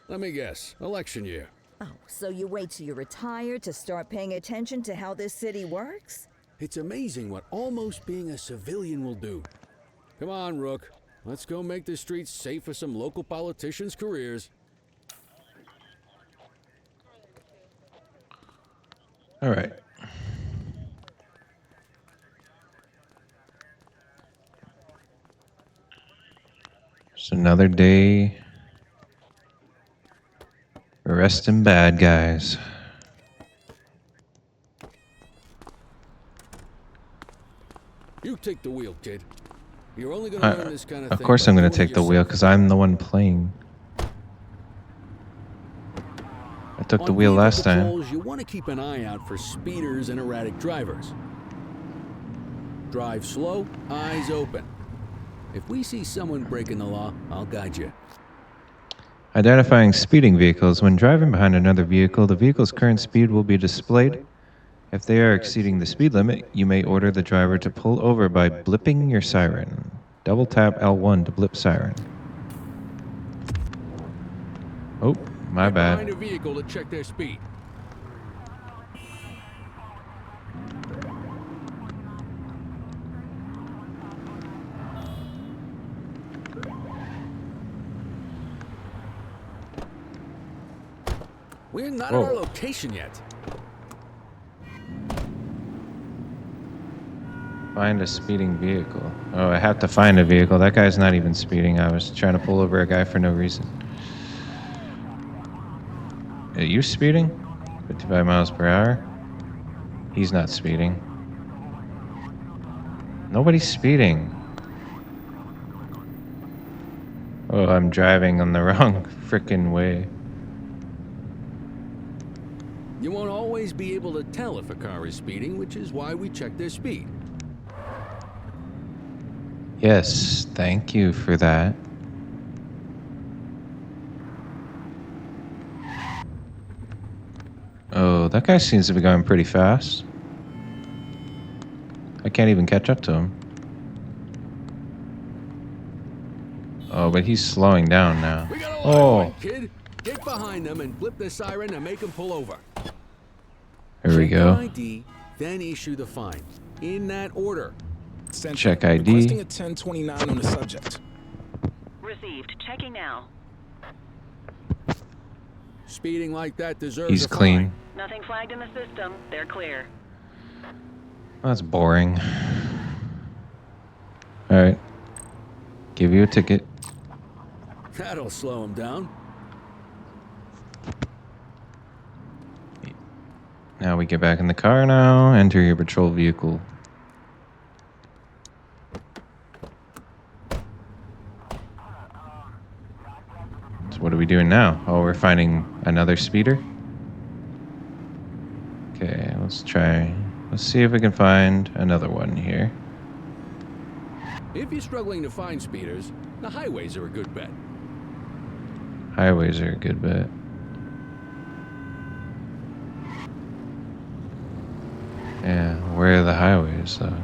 Let me guess. Election year. Oh, so you wait till you're retired to start paying attention to how this city works? It's amazing what almost being a civilian will do. Come on, Rook. Let's go make the streets safe for some local politicians' careers. All right. Just another day arresting bad guys. You take the wheel, kid. You're only gonna learn this kind of thing. Of course I'm going to take the wheel because I'm the one playing. I took the wheel last time. You want to keep an eye out for speeders and erratic drivers. Drive slow, eyes open. If we see someone breaking the law, I'll guide you. Identifying speeding vehicles. When driving behind another vehicle, the vehicle's current speed will be displayed. If they are exceeding the speed limit, you may order the driver to pull over by blipping your siren. Double tap L1 to blip siren. Oh, my bad. Behind a vehicle to check their speed. We're not at our location yet. Find a speeding vehicle. Oh, I have to find a vehicle. That guy's not even speeding. I was trying to pull over a guy for no reason. Are you speeding? 55 miles per hour? He's not speeding. Nobody's speeding. Oh, I'm driving on the wrong frickin' way. You won't always be able to tell if a car is speeding, which is why we check their speed. Yes, thank you for that. Oh, that guy seems to be going pretty fast. I can't even catch up to him. Oh, but he's slowing down now. We got a line, kid. Get behind them and flip the siren and make them pull over. Here we go. Check ID, then issue the fine. In that order. Check ID. Requesting a 1029 on the subject. Received. Checking now. Speeding like that deserves He's a fine. clean. Nothing flagged in the system. They're clear. That's boring. Alright. Give you a ticket. That'll slow him down. Now we get back in the car now. Enter your patrol vehicle. So what are we doing now? Oh, we're finding another speeder? Okay, let's see if we can find another one here. If you're struggling to find speeders, the highways are a good bet. Highways are a good bet. Yeah, where are the highways, though?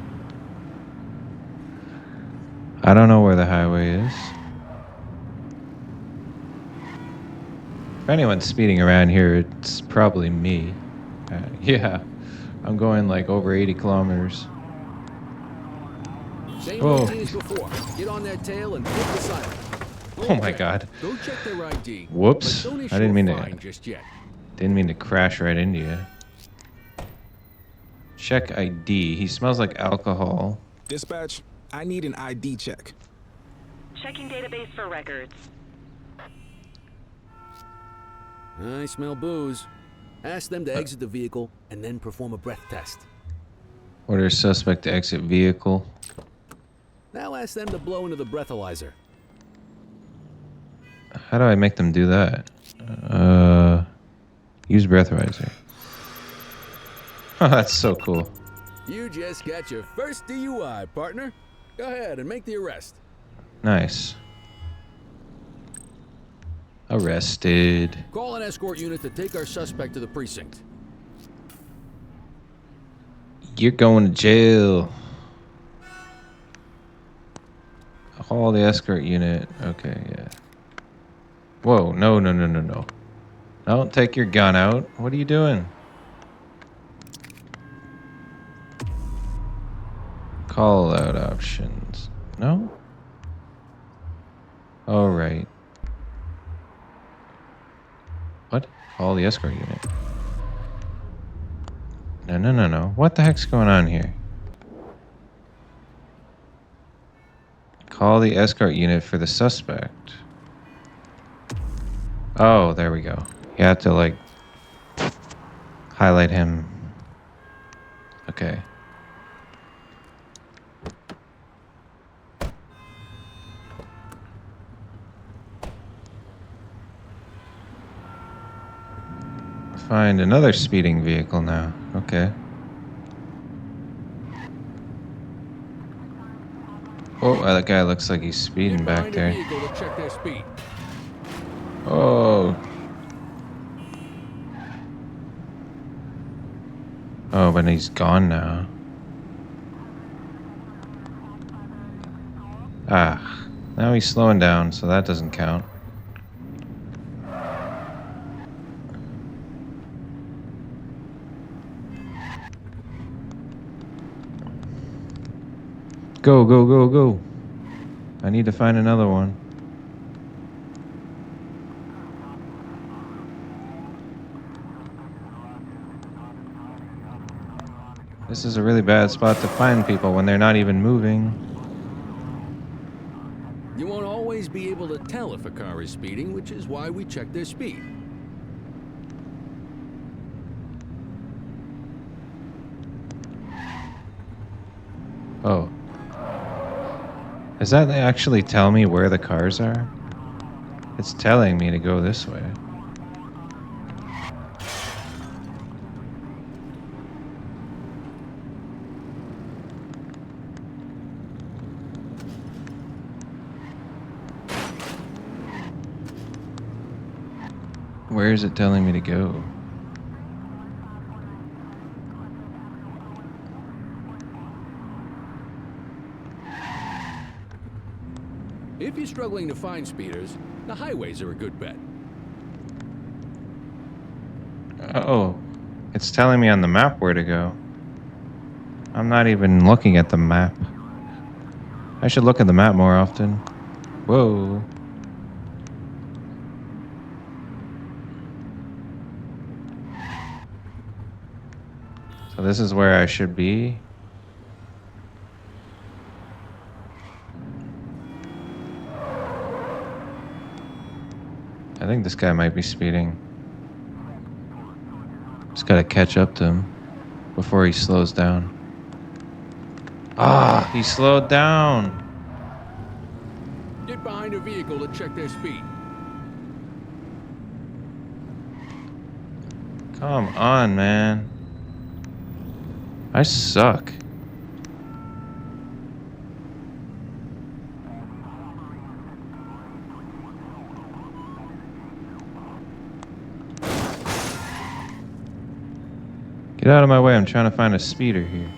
I don't know where the highway is. If anyone's speeding around here, it's probably me. Yeah, I'm going like over 80 kilometers. Same Whoa. routine as before. Get on their tail and flip the siren. Oh my God. Go check their ID. Whoops. But don't issue I didn't a mean fine to. just yet. Didn't mean to crash right into you. Check ID. He smells like alcohol. Dispatch, I need an ID check. Checking database for records. I smell booze. Ask them to exit the vehicle and then perform a breath test. Order suspect to exit vehicle. Now ask them to blow into the breathalyzer. How do I make them do that? Use breathalyzer. Oh, that's so cool. You just got your first DUI, partner. Go ahead and make the arrest. Nice. Arrested. Call an escort unit to take our suspect to the precinct. You're going to jail. Call the escort unit. Okay, yeah. Whoa, no. Don't take your gun out. What are you doing? Call out options. No? All right. What? Call the escort unit. No. What the heck's going on here? Call the escort unit for the suspect. Oh, there we go. You have to, like, highlight him. Okay. Find another speeding vehicle now. Okay. Oh, that guy looks like he's speeding back there. Vehicle to check their speed. Oh. Oh, but he's gone now. Ah, now he's slowing down, so that doesn't count. Go. I need to find another one. This is a really bad spot to find people when they're not even moving. You won't always be able to tell if a car is speeding, which is why we check their speed. Oh. Does that actually tell me where the cars are? It's telling me to go this way. Where is it telling me to go? If you're struggling to find speeders, the highways are a good bet. Oh, it's telling me on the map where to go. I'm not even looking at the map. I should look at the map more often. Whoa. So this is where I should be. I think this guy might be speeding. Just gotta catch up to him before he slows down. Ah, he slowed down. Get behind a vehicle to check their speed. Come on, man. I suck. Get out of my way, I'm trying to find a speeder here.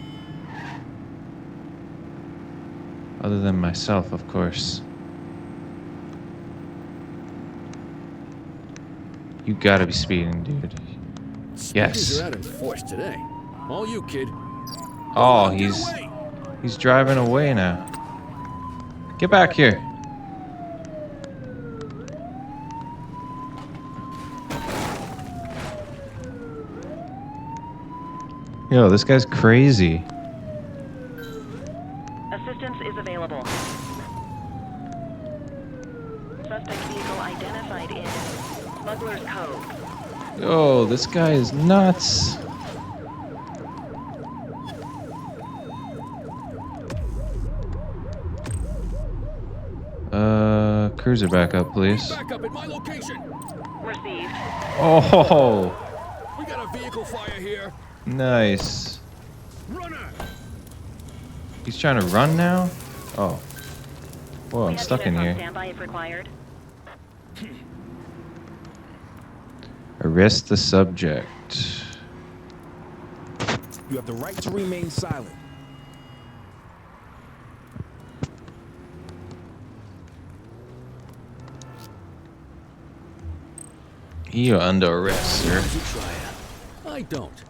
Other than myself, of course. You gotta be speeding, dude. Yes. Speeders are out in force today. All you, kid. Oh, he's driving away now. Get back here. Yo, this guy's crazy. Assistance is available. Suspect vehicle identified in Smuggler's Cove. Yo, this guy is nuts. Cruiser back up, please. Back up at my location. Received. Oh, We got a vehicle fire here. nice. Runner. He's trying to run now? Oh. Whoa, I'm stuck in here. Standby if required. Arrest the subject. You have the right to remain silent. You're under arrest, sir. You try it. I don't.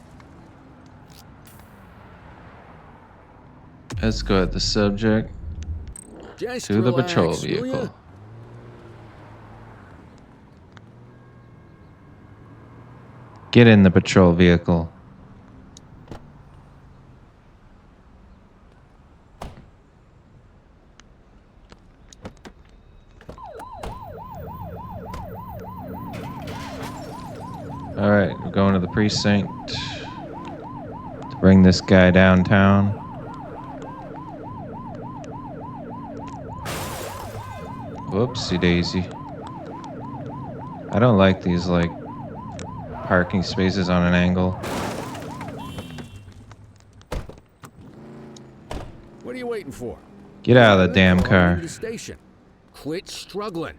Escort the subject Just to the relax, patrol will ya? vehicle. Get in the patrol vehicle. All right, we're going to the precinct to bring this guy downtown. Whoopsie daisy. I don't like these, like, parking spaces on an angle. What are you waiting for? Get out of the damn car. The station. Quit struggling.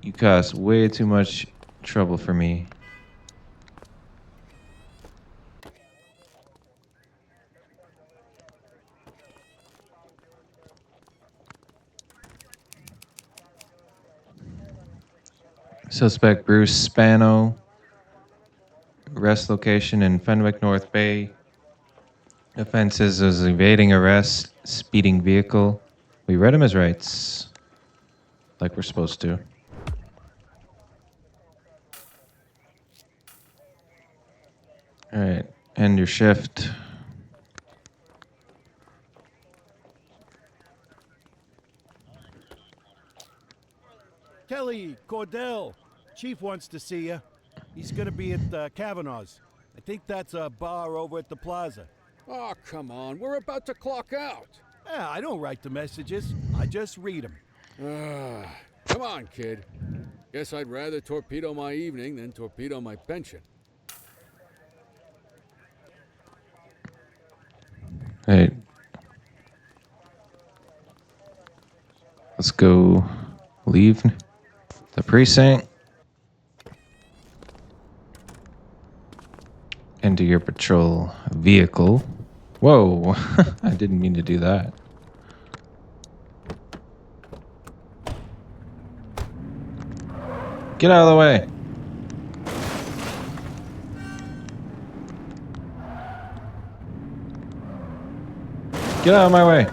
You cause way too much trouble for me. Suspect Bruce Spano. Arrest location in Fenwick North Bay. Offenses is evading arrest, speeding vehicle. We read him his rights. Like we're supposed to. Alright, end your shift. Kelly, Cordell, Chief wants to see you. He's gonna be at Kavanaugh's. I think that's a bar over at the plaza. Oh, come on. We're about to clock out. Yeah, I don't write the messages. I just read them. Come on, kid. Guess I'd rather torpedo my evening than torpedo my pension. Hey. Let's go leave the precinct. Into your patrol vehicle. Whoa, I didn't mean to do that. Get out of the way. Get out of my way.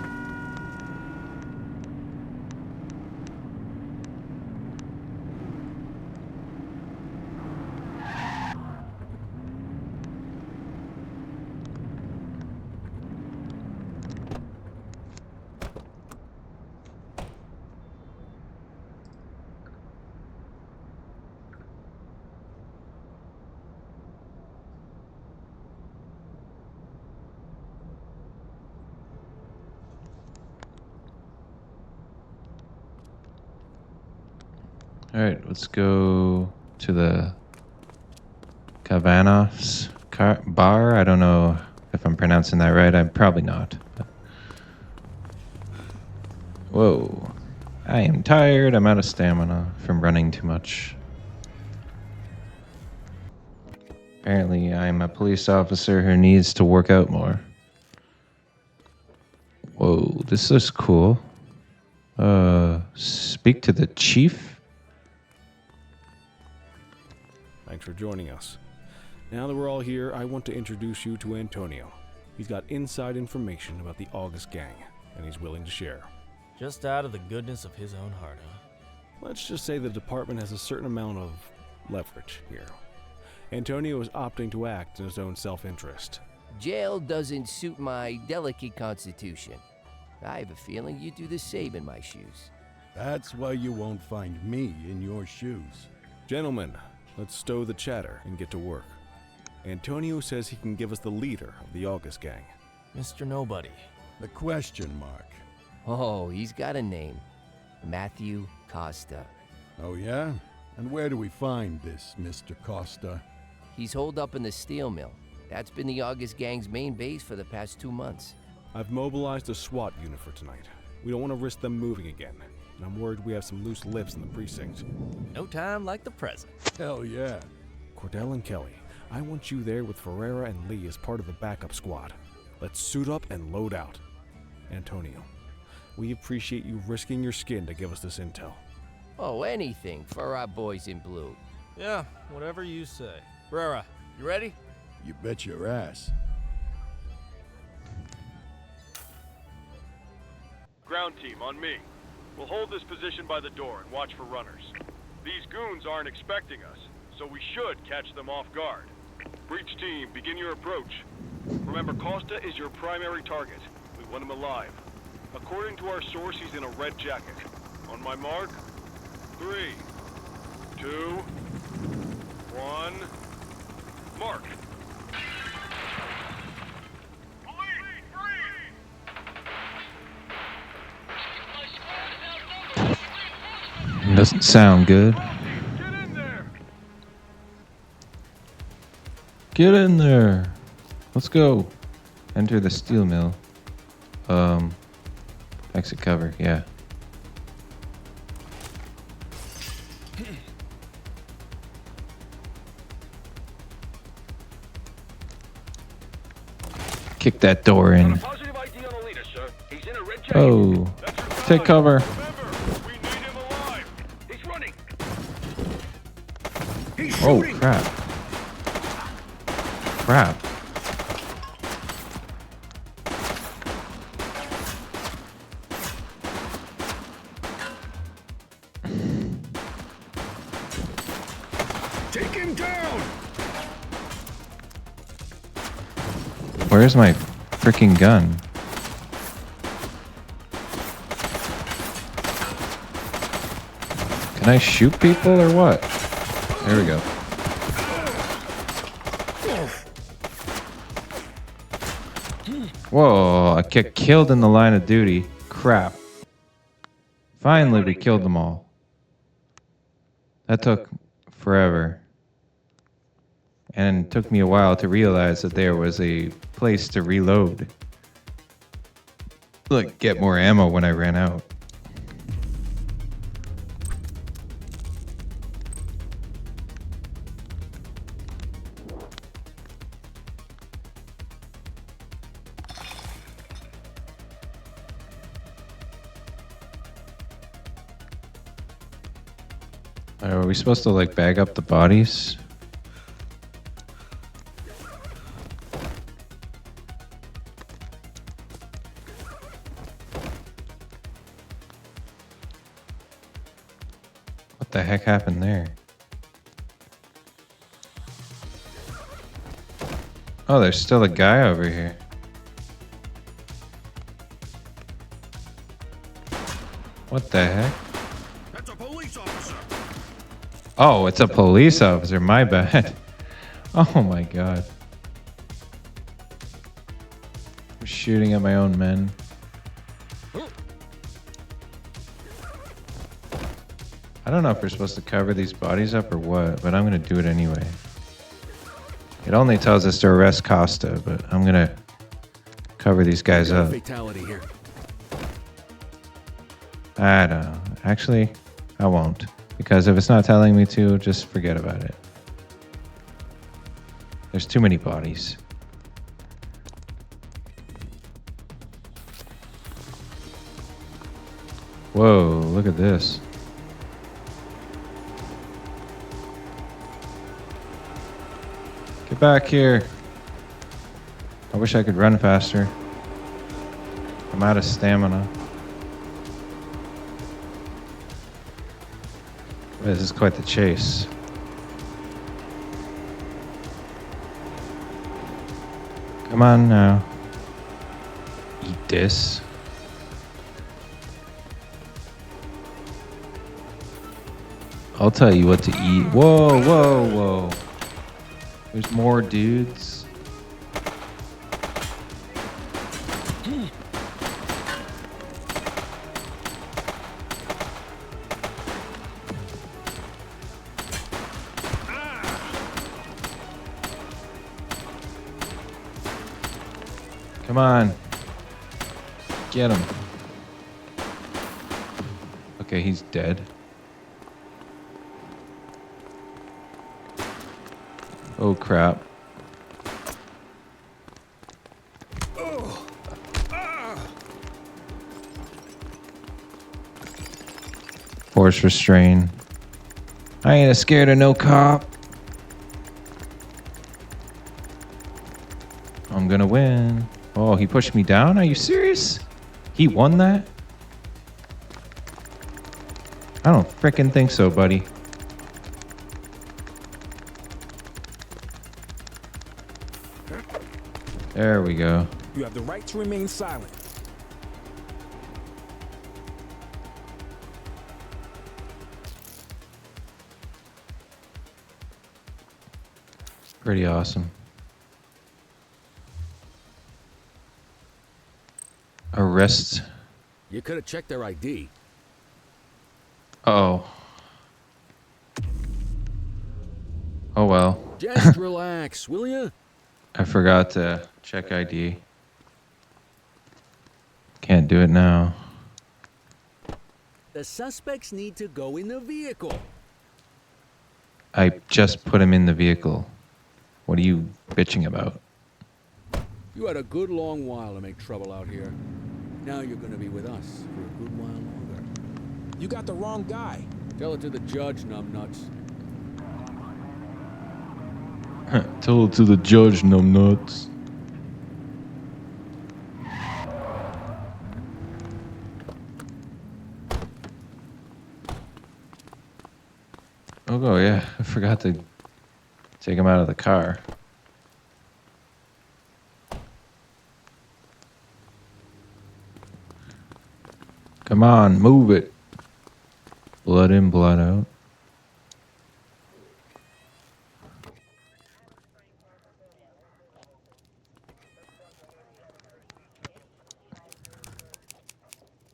All right, let's go to the Cabanas bar. I don't know if I'm pronouncing that right. I'm probably not. Whoa. I am tired. I'm out of stamina from running too much. Apparently, I'm a police officer who needs to work out more. Whoa, this is cool. Speak to the chief? Thanks for joining us. Now that we're all here, I want to introduce you to Antonio. He's got inside information about the August gang, and he's willing to share. Just out of the goodness of his own heart, huh? Let's just say the department has a certain amount of leverage here. Antonio is opting to act in his own self-interest. Jail doesn't suit my delicate constitution. I have a feeling you'd do the same in my shoes. That's why you won't find me in your shoes. Gentlemen, let's stow the chatter and get to work. Antonio says he can give us the leader of the August gang. Mr. Nobody. The question mark. Oh, he's got a name. Matthew Costa. Oh, yeah? And where do we find this Mr. Costa? He's holed up in the steel mill. That's been the August gang's main base for the past 2 months. I've mobilized a SWAT unit for tonight. We don't want to risk them moving again, and I'm worried we have some loose lips in the precinct. No time like the present. Hell yeah. Cordell and Kelly, I want you there with Ferreira and Lee as part of the backup squad. Let's suit up and load out. Antonio, we appreciate you risking your skin to give us this intel. Oh, anything for our boys in blue. Yeah, whatever you say. Brera, you ready? You bet your ass. Ground team, on me. We'll hold this position by the door and watch for runners. These goons aren't expecting us, so we should catch them off guard. Breach team, begin your approach. Remember, Costa is your primary target. We want him alive. According to our source, he's in a red jacket. On my mark, 3, 2, 1, mark. Doesn't sound good. Get in there. Let's go. Enter the steel mill. Exit cover, yeah. Kick that door in. Oh, take cover. Oh, crap. Crap. Take him down! Where's my freaking gun? Can I shoot people or what? There we go. Whoa, I get killed in the line of duty. Crap. Finally, we killed them all. That took forever. And it took me a while to realize that there was a place to reload. Like, get more ammo when I ran out. Are we supposed to, like, bag up the bodies? What the heck happened there? Oh, there's still a guy over here. What the heck? That's a police officer. Oh, it's a police officer. My bad. Oh my god. I'm shooting at my own men. How don't know if we're supposed to cover these bodies up or what, but I'm gonna do it anyway. It only tells us to arrest Costa, but I'm gonna cover these guys up. Fatality here. I don't know. Actually, I won't. Because if it's not telling me to, just forget about it. There's too many bodies. Whoa, look at this. Get back here. I wish I could run faster. I'm out of stamina. This is quite the chase. Come on now. Eat this. I'll tell you what to eat. Whoa, whoa, whoa. There's more dudes. Come on. Get him. Okay, he's dead. Oh crap. Force restrain. I ain't scared of no cop. I'm gonna win. Oh, he pushed me down? Are you serious? He won that? I don't frickin' think so, buddy. There we go. You have the right to remain silent. Pretty awesome. Arrest. You could have checked their ID. Oh. Oh well. Just relax, will you? I forgot to check ID. Can't do it now. The suspects need to go in the vehicle. I just put him in the vehicle. What are you bitching about? You had a good long while to make trouble out here. Now you're gonna be with us for a good while longer. You got the wrong guy. Tell it to the judge, numbnuts. Tell it to the judge, numbnuts. Oh yeah, I forgot to take him out of the car. Come on, move it. Blood in, blood out.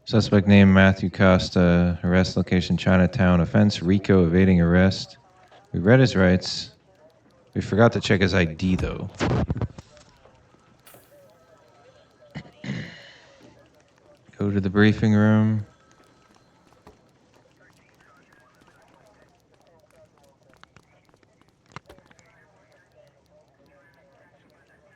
Suspect named Matthew Costa. Arrest location Chinatown. Offense Rico evading arrest. We read his rights. We forgot to check his ID though. Go to the briefing room.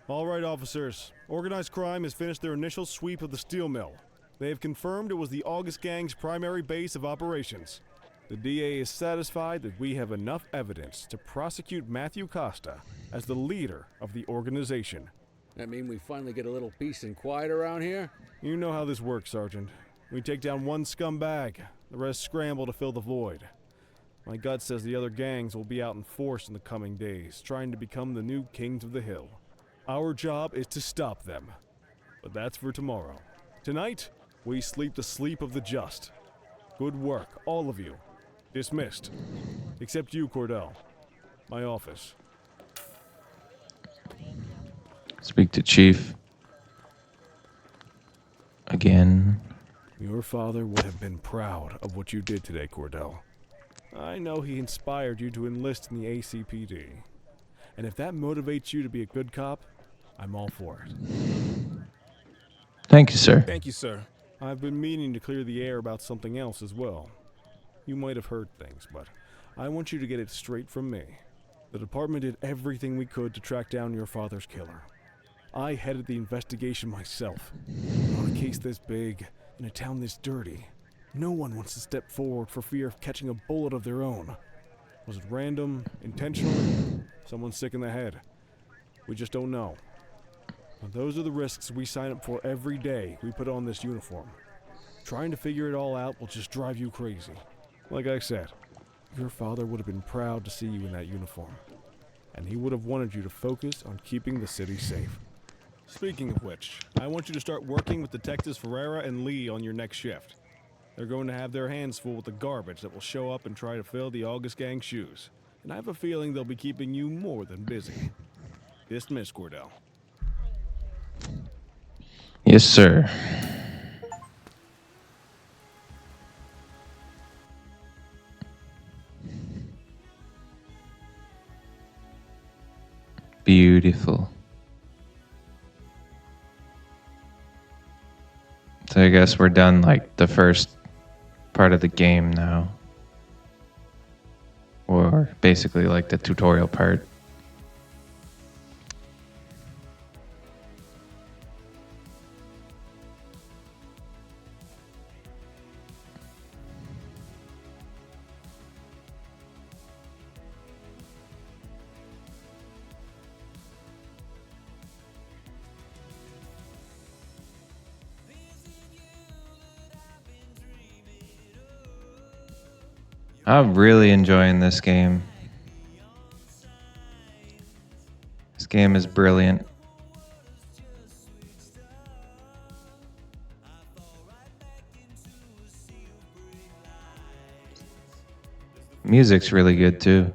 All right, officers. Organized crime has finished their initial sweep of the steel mill. They have confirmed it was the August Gang's primary base of operations. The DA is satisfied that we have enough evidence to prosecute Matthew Costa as the leader of the organization. That mean we finally get a little peace and quiet around here? You know how this works, Sergeant. We take down one scumbag, the rest scramble to fill the void. My gut says the other gangs will be out in force in the coming days, trying to become the new kings of the hill. Our job is to stop them. But that's for tomorrow. Tonight, we sleep the sleep of the just. Good work, all of you. Dismissed. Except you, Cordell. My office. Speak to Chief. Again. Your father would have been proud of what you did today, Cordell. I know he inspired you to enlist in the ACPD. And if that motivates you to be a good cop, I'm all for it. Thank you, sir. Thank you, sir. I've been meaning to clear the air about something else as well. You might have heard things, but I want you to get it straight from me. The department did everything we could to track down your father's killer. I headed the investigation myself. On a case this big, in a town this dirty, no one wants to step forward for fear of catching a bullet of their own. Was it random, intentional, someone sick in the head? We just don't know. But those are the risks we sign up for every day we put on this uniform. Trying to figure it all out will just drive you crazy. Like I said, your father would have been proud to see you in that uniform. And he would have wanted you to focus on keeping the city safe. Speaking of which, I want you to start working with Detectives Ferreira and Lee on your next shift. They're going to have their hands full with the garbage that will show up and try to fill the August Gang's shoes. And I have a feeling they'll be keeping you more than busy. Dismiss, Cordell. Yes, sir. Beautiful. So I guess we're done like the first part of the game now. Or basically like the tutorial part. I'm really enjoying this game. This game is brilliant. Music's really good too.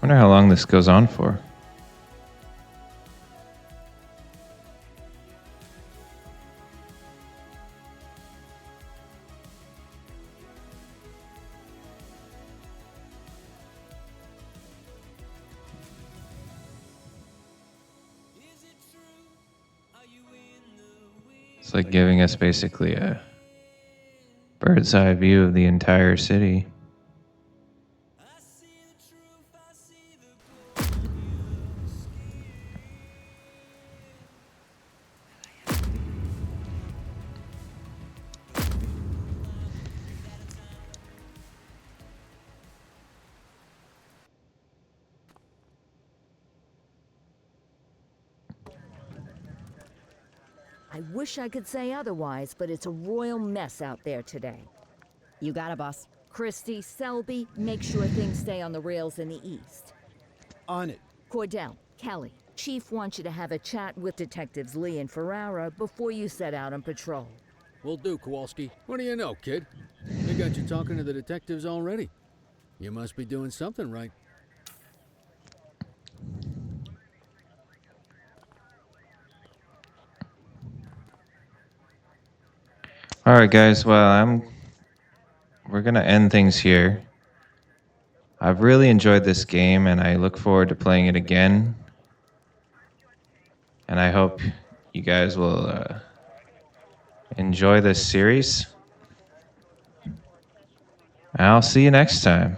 Wonder how long this goes on for. It's like giving us basically a bird's eye view of the entire city. I wish I could say otherwise, but it's a royal mess out there today. You got it, boss. Christy, Selby, make sure things stay on the rails in the east. On it. Cordell, Kelly, Chief wants you to have a chat with Detectives Lee and Ferrara before you set out on patrol. Will do, Kowalski. What do you know, kid? They got you talking to the detectives already. You must be doing something right. All right, guys. Well, we're gonna end things here. I've really enjoyed this game, and I look forward to playing it again. And I hope you guys will enjoy this series. I'll see you next time.